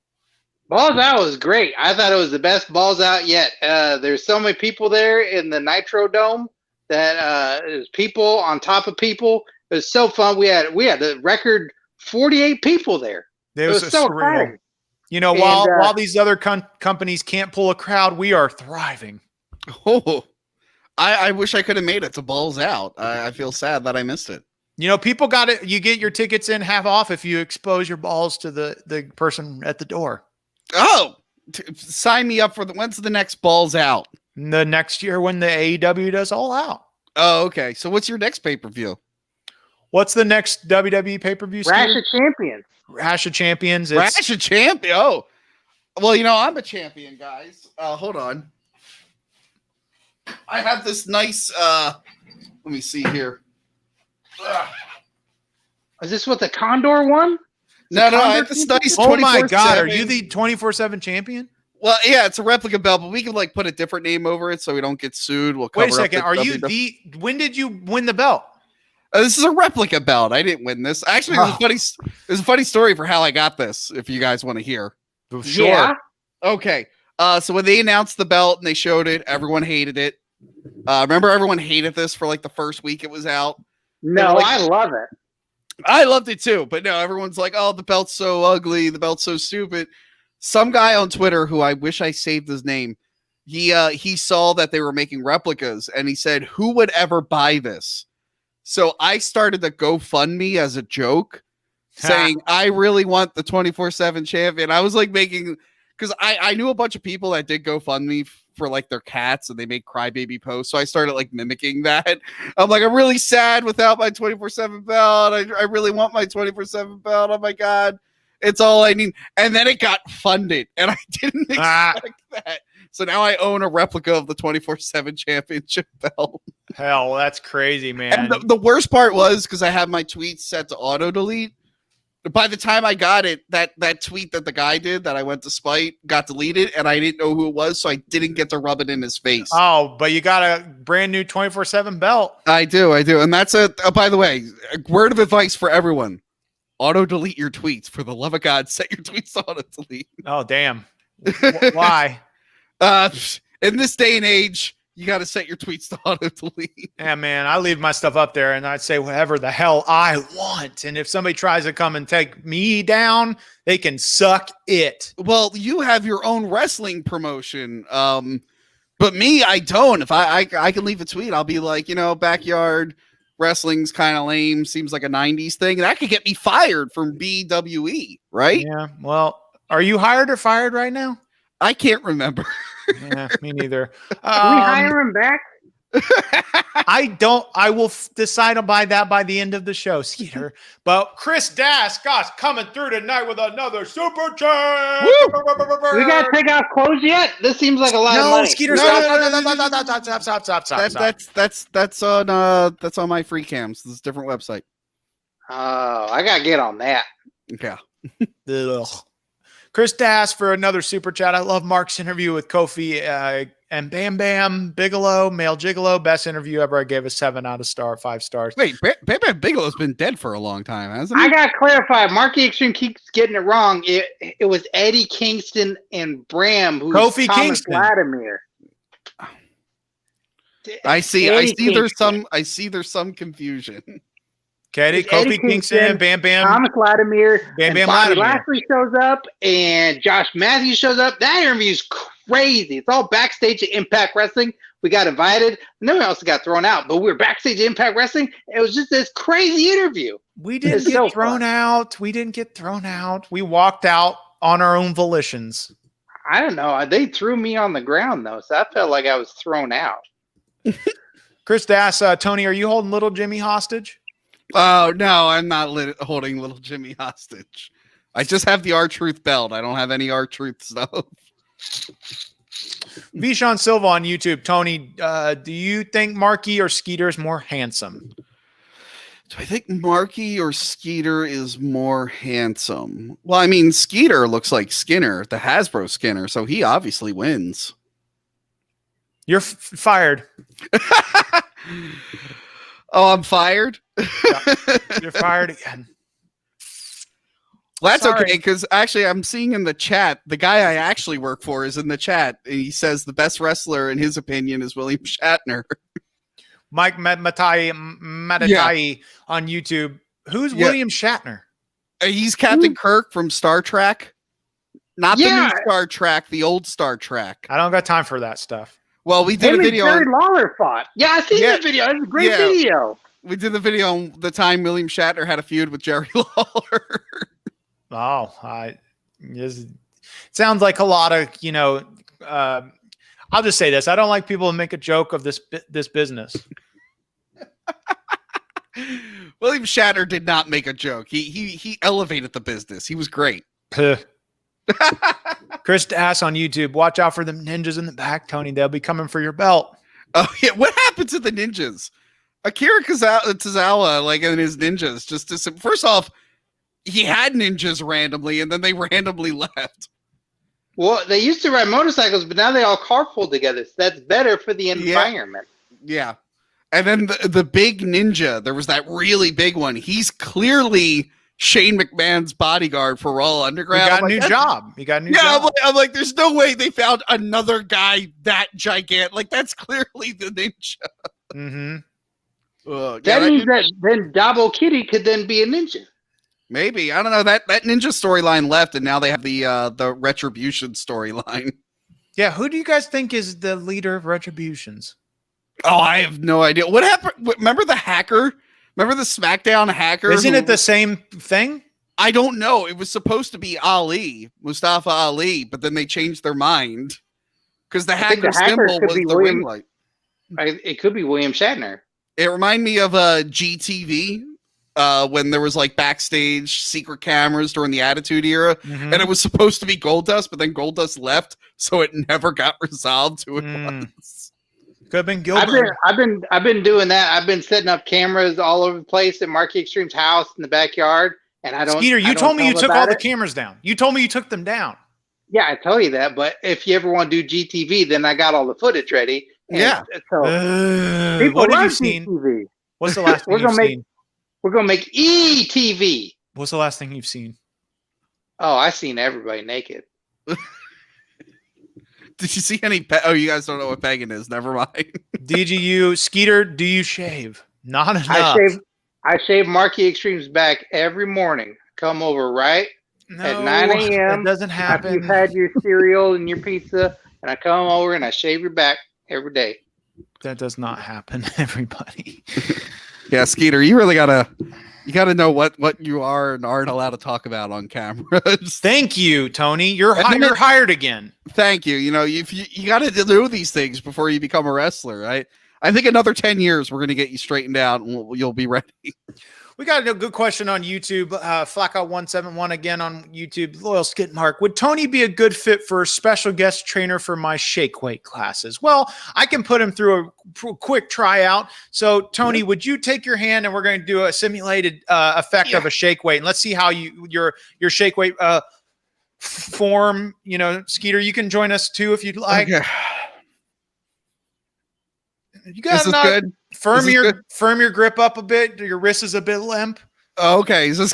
Balls Out was great. I thought it was the best Balls Out yet. There's so many people there in the Nitro Dome. That it was people on top of people. It was so fun. We had the record 48 people there. It was so surreal. While these other companies can't pull a crowd, we are thriving. Oh, I wish I could have made it to Balls Out. I feel sad that I missed it. People got it. You get your tickets in half off if you expose your balls to the person at the door. Oh, sign me up for when's the next Balls Out? The next year when the AEW does All Out. Oh, okay. So what's your next pay-per-view? What's the next WWE pay-per-view? Rash of Champions. Rash of Champions. Rash of Champions. Oh. Well, I'm a champion, guys. Hold on. I have this nice. Let me see here. Is this what the Condor one? No, I have this nice. Oh my 24/7. God, are you the 24/7 champion? Well, yeah, it's a replica belt, but we can like put a different name over it so we don't get sued. We'll cover Wait a second. Are you when did you win the belt? This is a replica belt. I didn't win this. Actually, there's a funny story for how I got this. If you guys want to hear. Sure. Yeah. Okay. So when they announced the belt and they showed it, everyone hated it. Remember, everyone hated this for like the first week it was out. No, like, I love it. I loved it too, but no, everyone's like, "Oh, the belt's so ugly. The belt's so stupid." Some guy on Twitter, who I wish I saved his name, he saw that they were making replicas, and he said, "Who would ever buy this?" So I started a GoFundMe as a joke, saying, "I really want the 24/7 champion." I was like making, because I knew a bunch of people that did GoFundMe for like their cats, and they make crybaby posts. So I started like mimicking that. I'm like, I'm really sad without my 24/7 belt. I really want my 24/7 belt. Oh my God. It's all I need. And then it got funded, and I didn't expect that. So now I own a replica of the 24/7 championship belt. Hell, that's crazy, man. And the worst part was, because I have my tweets set to auto delete. By the time I got it, that tweet that the guy did that I went to spite got deleted, and I didn't know who it was, so I didn't get to rub it in his face. Oh, but you got a brand new 24/7 belt. I do. And that's by the way, a word of advice for everyone. Auto delete your tweets. For the love of God, set your tweets to auto delete. Oh, damn. Why? In this day and age, you got to set your tweets to auto delete. Yeah, man, I leave my stuff up there and I'd say whatever the hell I want. And if somebody tries to come and take me down, they can suck it. Well, you have your own wrestling promotion. But me, I don't. If I can leave a tweet, I'll be like, backyard wrestling's kind of lame. Seems like a 90s thing. That could get me fired from BWE, right? Yeah. Well, are you hired or fired right now? I can't remember. Yeah, me neither. Can we hire him back? I will decide by the end of the show, Skeeter. But Chris Daskos coming through tonight with another super chat. We gotta take off clothes yet? This seems like a lot of money. Skeeter, stop. That's on my free cams. This is a different website. Oh, I gotta get on that. Okay. Ugh. Chris Das for another super chat. I love Mark's interview with Kofi and Bam Bam Bigelow, male gigolo. Best interview ever. I gave a 7 out of 5 stars. Wait, Bam Bam Bigelow's been dead for a long time, hasn't he? I gotta clarify. Marky Xtreme keeps getting it wrong. It was Eddie Kingston and Bram who's Kofi Thomas Kingston. Vladimir. I see Kingston. there's some confusion. Okay, Kofi Kingston, Bam Bam. Thomas Vladimir, Bam Bam and Bobby Vladimir. Lashley shows up, and Josh Matthews shows up. That interview's crazy. It's all backstage at Impact Wrestling. We got invited, and then we also got thrown out. But we were backstage at Impact Wrestling. It was just this crazy interview. We didn't get thrown out. We didn't get thrown out. We walked out on our own volitions. I don't know. They threw me on the ground, though, so I felt like I was thrown out. Chris Das, Tony, are you holding little Jimmy hostage? Oh, no, I'm not holding little Jimmy hostage. I just have the R-Truth belt. I don't have any R-Truth stuff. Vishon Silva on YouTube. Tony, do you think Marky or Skeeter is more handsome? Do I think Marky or Skeeter is more handsome? Well, I mean, Skeeter looks like Skinner, the Hasbro Skinner, so he obviously wins. You're fired. Oh, I'm fired? Yeah, you're fired again. Well, that's Sorry. okay, because actually I'm seeing in the chat, the guy I actually work for is in the chat, and he says the best wrestler, in his opinion, is William Shatner. Mike Matatai on YouTube. Who's William Shatner? He's Captain Kirk from Star Trek. Not the new Star Trek, the old Star Trek. I don't got time for that stuff. Well, we did a video. Jerry Lawler fought. Yeah, I seen that video. It's a great video. We did the video on the time William Shatner had a feud with Jerry Lawler. It sounds like a lot of, I'll just say this. I don't like people who make a joke of this business. William Shatner did not make a joke. He elevated the business. He was great. Chris Dass on YouTube. Watch out for them ninjas in the back, Tony. They'll be coming for your belt. Oh yeah, what happened to the ninjas? Akira Tozawa, like in his ninjas, first off, he had ninjas randomly, and then they randomly left. Well, they used to ride motorcycles, but now they all carpool together. So that's better for the environment. Yeah. And then the big ninja, there was that really big one. He's clearly Shane McMahon's bodyguard for Raw Underground. He got a new job. Yeah, I'm like, there's no way they found another guy that gigantic. Like, that's clearly the ninja. Mm-hmm. That means that then Dabo Kitty could then be a ninja. Maybe. I don't know. That ninja storyline left, and now they have the Retribution storyline. Yeah, who do you guys think is the leader of Retributions? Oh, I have no idea. What happened? Remember the hacker? Remember the SmackDown hacker? Isn't it the same thing? I don't know. It was supposed to be Ali, Mustafa Ali, but then they changed their mind because the hacker symbol was the ring light. It could be William Shatner. It reminded me of GTV when there was like backstage secret cameras during the Attitude Era, and it was supposed to be Goldust, but then Goldust left, so it never got resolved to it was. Could have been Gilbert. I've been doing that. I've been setting up cameras all over the place at Marky Xtreme's house in the backyard, and I don't. Skeeter, you told me you took all the cameras down. You told me you took them down. Yeah, I tell you that. But if you ever want to do GTV, then I got all the footage ready. Yeah. So what have you seen? GTV. What's the last thing you've seen? We're gonna make ETV. What's the last thing you've seen? Oh, I seen everybody naked. Did you see any? Oh, you guys don't know what pegging is. Never mind. DGU Skeeter, do you shave? Not enough. I shave Marky Xtreme's back every morning. Come over at 9 a.m. That doesn't happen. After you've had your cereal and your pizza, and I come over and I shave your back every day. That does not happen, everybody. Yeah, Skeeter, you really gotta know what you are and aren't allowed to talk about on cameras. Thank you, Tony. You're hired again. Thank you. You know, you got to do these things before you become a wrestler, right? I think another 10 years we're going to get you straightened out and you'll be ready. We got a good question on YouTube. Flacco171 again on YouTube. Loyal Skid Mark. Would Tony be a good fit for a special guest trainer for my shake weight classes? Well, I can put him through a quick tryout. So, Tony, would you take your hand and we're going to do a simulated effect of a shake weight, and let's see how your shake weight form. You know, Skeeter, you can join us too if you'd like. Okay. You got good. Firm your grip up a bit. Your wrist is a bit limp. Okay, is this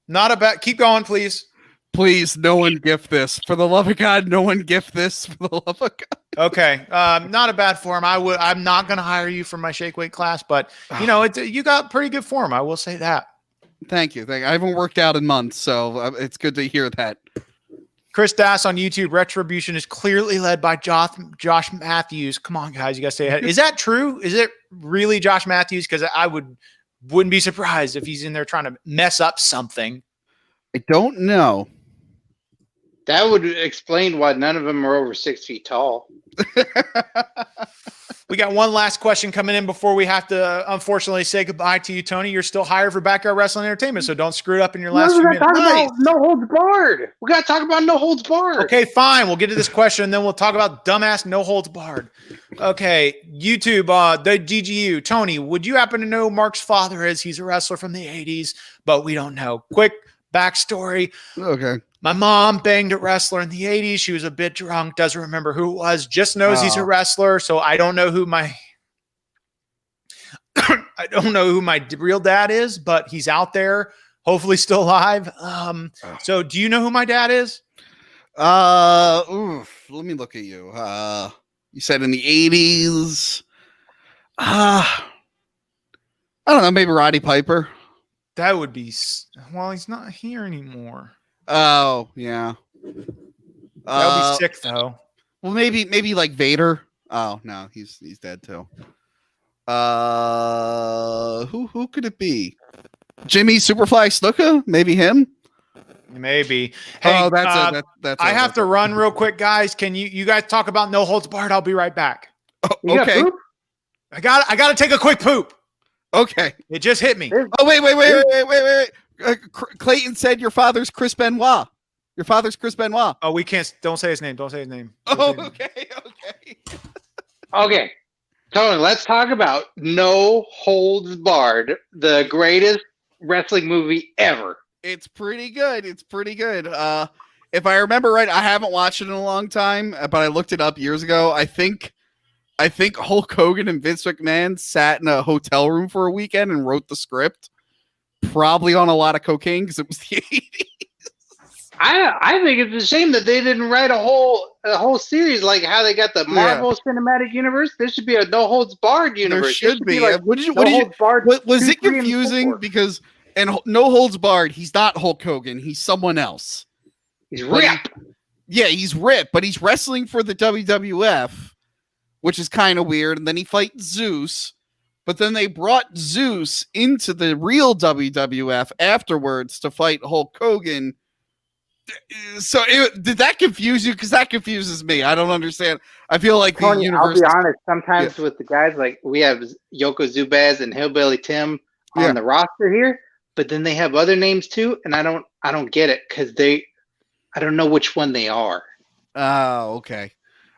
not a bad? Keep going, please. Please, no one gift this. For the love of God, no one gift this. For the love of God. Okay, not a bad form. I'm not going to hire you for my shake weight class, but you know, you got pretty good form. I will say that. Thank you. I haven't worked out in months, so it's good to hear that. Chris Dass on YouTube. Retribution is clearly led by Josh Matthews. Come on, guys, you gotta stay ahead. Is that true? Is it really Josh Matthews? Because I wouldn't be surprised if he's in there trying to mess up something. I don't know. That would explain why none of them are over 6 feet tall. We got one last question coming in before we have to, unfortunately, say goodbye to you, Tony. You're still hired for Backyard Wrestling Entertainment, so don't screw it up in your last few minutes. No holds barred. We got to talk about no holds barred. Okay, fine. We'll get to this question, and then we'll talk about dumbass no holds barred. Okay, YouTube, the GGU. Tony, would you happen to know who Mark's father is? He's a wrestler from the 80s, but we don't know. Quick backstory. Okay. My mom banged a wrestler in the 80s. She was a bit drunk, doesn't remember who it was, just knows he's a wrestler. So I don't know who my real dad is, but he's out there, hopefully still alive. So do you know who my dad is? Let me look at you. You said in the 80s. I don't know, maybe Roddy Piper. That would be, well, he's not here anymore. Oh, yeah. That would be sick, though. Well, maybe like Vader. Oh, no, he's dead, too. Who could it be? Jimmy Superfly Snuka? Maybe him? Maybe. Hey, that's I have to run real quick, guys. Can you guys talk about no holds barred? I'll be right back. Oh, okay. I got to take a quick poop. Okay. It just hit me. Oh, wait. Clayton said your father's Chris Benoit. Your father's Chris Benoit. Oh, we can't. Don't say his name. Don't say his name. Okay. Okay, Tony, let's talk about No Holds Barred, the greatest wrestling movie ever. It's pretty good. It's pretty good. If I remember right, I haven't watched it in a long time, but I looked it up years ago. I think Hulk Hogan and Vince McMahon sat in a hotel room for a weekend and wrote the script, probably on a lot of cocaine because it was the 80s. I think it's a shame that they didn't write a whole series like how they got the Marvel Cinematic Universe. There should be a No Holds Barred universe. There should be. Like was two, it confusing? Because No Holds Barred, he's not Hulk Hogan. He's someone else. He's ripped. He's ripped, but he's wrestling for the WWF, which is kind of weird. And then he fights Zeus. But then they brought Zeus into the real WWF afterwards to fight Hulk Hogan. So did that confuse you? Because that confuses me. I don't understand. I feel like Tony, the universe. I'll be honest. Sometimes with the guys, like we have Yoko Zubaz and Hillbilly Tim on the roster here, but then they have other names too, and I don't get it because I don't know which one they are. Oh, okay.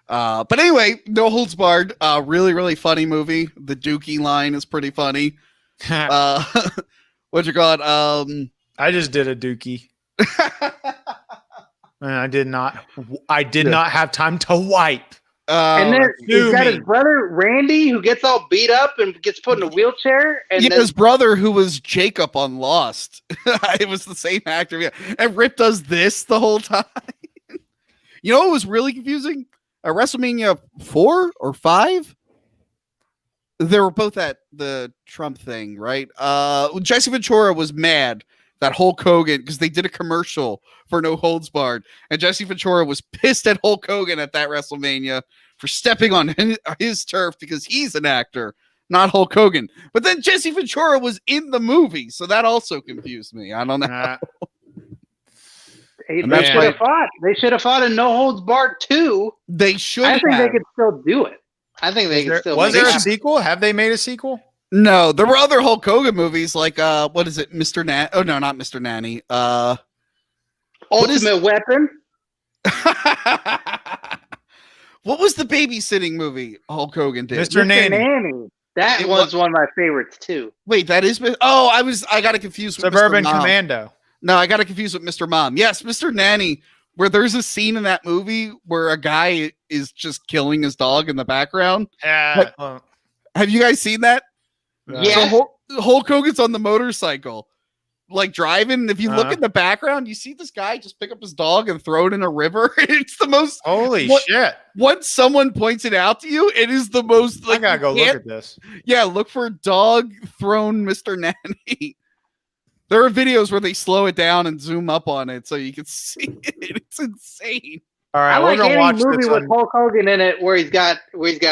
But anyway, No Holds Barred. Really, really funny movie. The Dookie line is pretty funny. What you call it? I just did a Dookie. And I did not have time to wipe. And then he's got his brother Randy, who gets all beat up and gets put in a wheelchair. And then his brother, who was Jacob on Lost, it was the same actor. Yeah, and Rip does this the whole time. You know what was really confusing? At WrestleMania 4 or 5, they were both at the Trump thing, right? Jesse Ventura was mad that Hulk Hogan, because they did a commercial for No Holds Barred, and Jesse Ventura was pissed at Hulk Hogan at that WrestleMania for stepping on his turf because he's an actor, not Hulk Hogan. But then Jesse Ventura was in the movie, so that also confused me. I don't know. They should have fought. They should have fought in No Holds Barred 2. They should. I think they could still do it. I think they could still. Was there a sequel? Have they made a sequel? No, there were other Hulk Hogan movies like what is it, Mr. Nanny? Oh no, not Mr. Nanny. Ultimate Weapon. What was the babysitting movie Hulk Hogan did? Mr. Nanny. That was one of my favorites too. Wait, that is. Oh, I got it confused with Suburban Mr. Mom. Commando. No, I got it confused with Mr. Mom. Yes, Mr. Nanny, where there's a scene in that movie where a guy is just killing his dog in the background. Have you guys seen that? Yeah. So Hulk Hogan's on the motorcycle, like driving. And if you look in the background, you see this guy just pick up his dog and throw it in a river. It's the most shit. Once someone points it out to you, it is the most. Like, I gotta go look at this. Yeah, look for dog thrown Mr. Nanny. There are videos where they slow it down and zoom up on it so you can see it. It's insane. All right, I like we're gonna any watch movie this with Hulk Hogan in it where he's got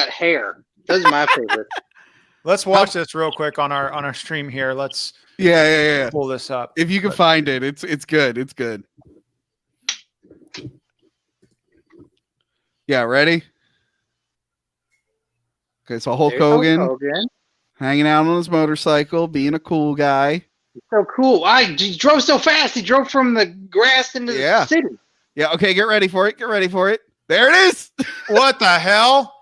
hair. Those are my favorites. Let's watch this real quick on our stream here. Let's pull this up. If you can find it, it's good. It's good. Yeah, ready? Okay, so Hulk Hogan hanging out on his motorcycle, being a cool guy. He's so cool. He drove so fast. He drove from the grass into the city. Yeah, okay, get ready for it. Get ready for it. There it is. What the hell?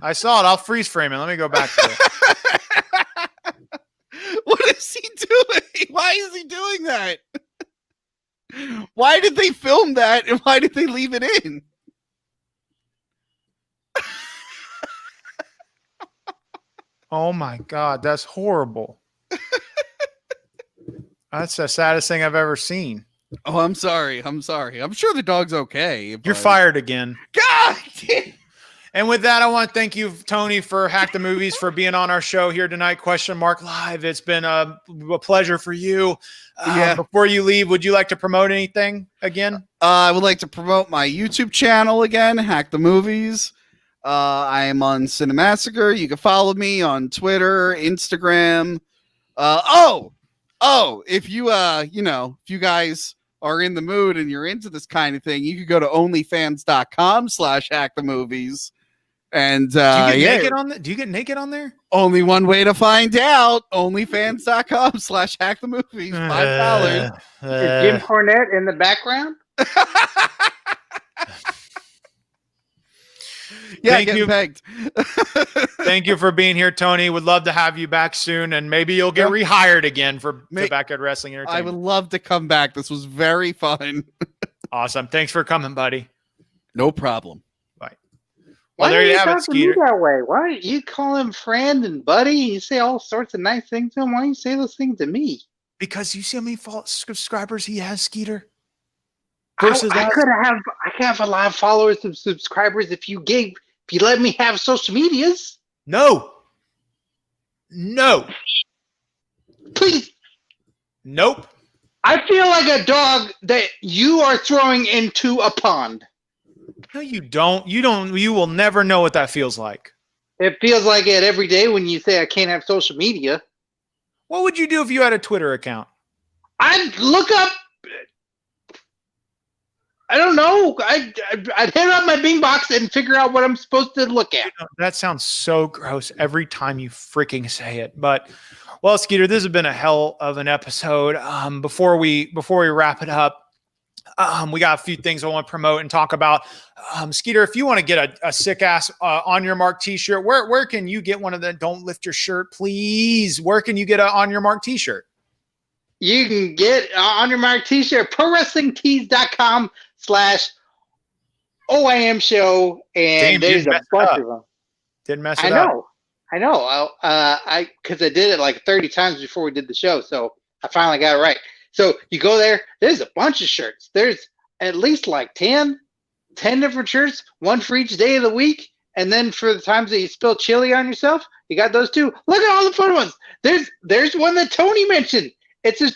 I saw it. I'll freeze frame it. Let me go back to it. What is he doing? Why is he doing that? Why did they film that and why did they leave it in? Oh my God, that's horrible. That's the saddest thing I've ever seen. Oh, I'm sorry. I'm sure the dog's okay. You're fired again. God damn. And with that, I want to thank you, Tony, for Hack the Movies, for being on our show here tonight, Live. It's been a pleasure for you. Before you leave, would you like to promote anything again? I would like to promote my YouTube channel again, Hack the Movies. I am on Cinemassacre. You can follow me on Twitter, Instagram. If you if you guys are in the mood and you're into this kind of thing, you could go to onlyfans.com/hackthemovies. And do you get naked on do you get naked on there? Only one way to find out. Onlyfans.com/hackthemovies. $5. Is Jim Cornette in the background? Yeah, Thank getting you. pegged. Thank you for being here, Tony. Would love to have you back soon, and maybe you'll get rehired again for Backyard Wrestling I Entertainment. would love to come back. This was very fun. Awesome. Thanks for coming, buddy. No problem. Bye. Why Well, there do you you have it, talk to me Skeeter. that way? Why you call him friend and buddy? You say all sorts of nice things to him. Why don't you say those things to me? Because you see how many subscribers he has, Skeeter? I Versus us. could have a lot of followers and subscribers if you let me have social medias. No. Please. Nope. I feel like a dog that you are throwing into a pond. No, you don't. You will never know what that feels like. It feels like it every day when you say I can't have social media. What would you do if you had a Twitter account? I'd look up. I don't know. I'd hit up my Bing box and figure out what I'm supposed to look at. That sounds so gross every time you freaking say it. But, well, Skeeter, this has been a hell of an episode. Before we wrap it up, we got a few things I want to promote and talk about. Skeeter, if you want to get a sick ass On Your Mark t-shirt, where can you get one of the Don't Lift Your Shirt, please? Where can you get an On Your Mark t-shirt? You can get On Your Mark t-shirt, prowrestlingtees.com/OIM show, and there's a bunch of them. Didn't mess it up. I know. Because I did it like 30 times before we did the show, so I finally got it right. So you go there, there's a bunch of shirts. There's at least like 10 different shirts, one for each day of the week. And then for the times that you spill chili on yourself, you got those too. Look at all the fun ones. There's one that Tony mentioned. It's the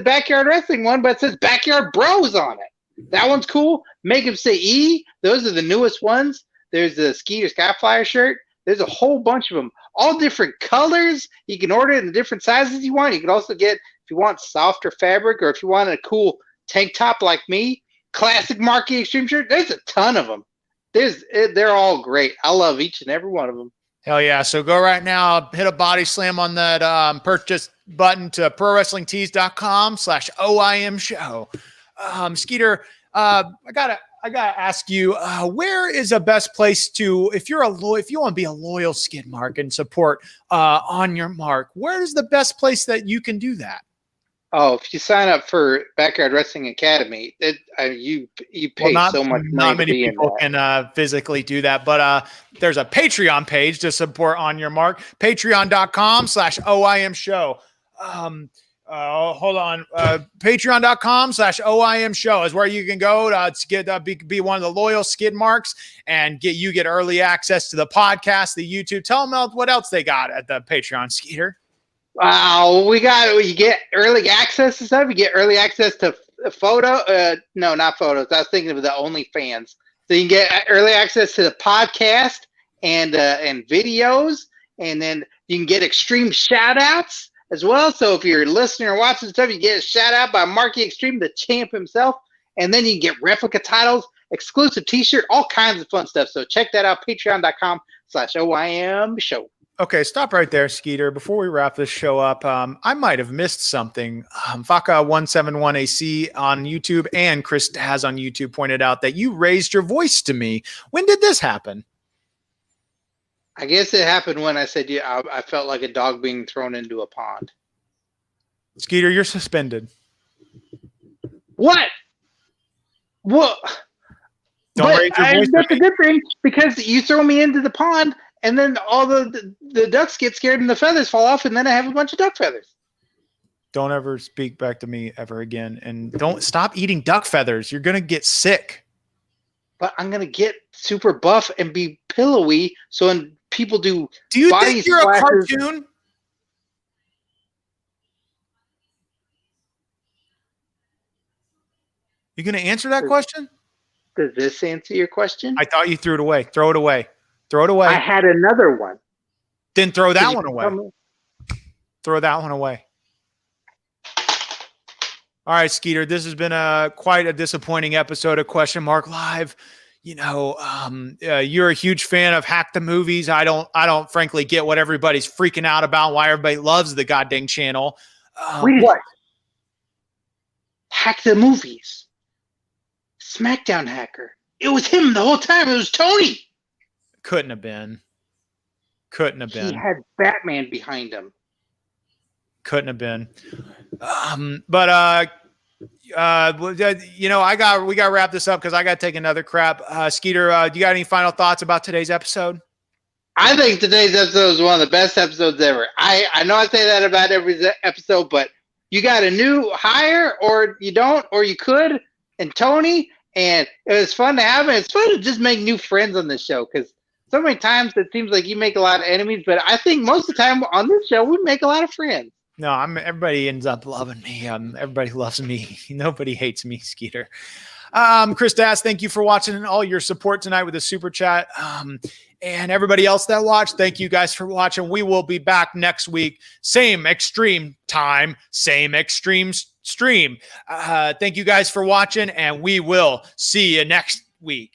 Backyard Wrestling one, but it says Backyard Bros on it. That one's cool. Make him say E. Those are the newest ones. There's the Skeeter Skyflyer shirt. There's a whole bunch of them, all different colors. You can order it in the different sizes you want. You can also get, if you want softer fabric, or if you want a cool tank top like me, classic Marquee Xtreme shirt. There's a ton of them. They're all great. I love each and every one of them. Hell yeah. So go right now, hit a body slam on that purchase button to prowrestlingtees.com/OIM show. Skeeter, I gotta ask you, where is the best place to, if you want to be a loyal skid mark and support On Your Mark, where is the best place that you can do that? Oh, if you sign up for Backyard Wrestling Academy, you pay so much money. Not many people can physically do that, but there's a Patreon page to support On Your Mark. Patreon.com/OIM show. Hold on. Patreon.com/OIM show is where you can go to get be one of the loyal skid marks and get early access to the podcast, the YouTube. Tell them what else they got at the Patreon, Skeeter. Wow, you get early access to stuff. You get early access to no, not photos. I was thinking of the OnlyFans. So you can get early access to the podcast and videos, and then you can get extreme shout outs as well. So if you're listening or watching stuff, you get a shout out by Marky Xtreme, the champ himself, and then you can get replica titles, exclusive t-shirt, all kinds of fun stuff. So check that out, patreon.com/OIM show. Okay, stop right there, Skeeter. Before we wrap this show up, I might have missed something. Faka171AC on YouTube and Chris Daz on YouTube pointed out that you raised your voice to me. When did this happen? I guess it happened when I said, yeah, I felt like a dog being thrown into a pond. Skeeter, you're suspended. What? Don't raise your voice. That's a good thing, because you throw me into the pond, and then all the ducks get scared and the feathers fall off, and then I have a bunch of duck feathers. Don't ever speak back to me ever again. And don't stop eating duck feathers. You're going to get sick. But I'm going to get super buff and be pillowy. So when people do you body think you're splashes, a cartoon? You going to answer that question? Does this answer your question? I thought you threw it away. Throw it away. Throw it away. I had another one. Then throw that one away. Throw that one away. All right, Skeeter, this has been quite a disappointing episode of Question Mark Live. You know, you're a huge fan of Hack the Movies. I don't frankly get what everybody's freaking out about, why everybody loves the goddamn channel. Wait, what? Hack the Movies. SmackDown Hacker It was him the whole time. It was Tony. Couldn't have been. He had Batman behind him. Couldn't have been. But you know, we got to wrap this up because I got to take another crap. Skeeter, do you got any final thoughts about today's episode? I think today's episode is one of the best episodes ever. I know I say that about every episode, but you got a new hire, or you don't, or you could, and Tony, and it was fun to have it. It's fun to just make new friends on this show because so many times it seems like you make a lot of enemies, but I think most of the time on this show we make a lot of friends. No, everybody ends up loving me. Everybody loves me. Nobody hates me, Skeeter. Chris Dass, thank you for watching and all your support tonight with the super chat. And everybody else that watched, thank you guys for watching. We will be back next week. Same Xtreme time, same Xtreme stream. Thank you guys for watching, and we will see you next week.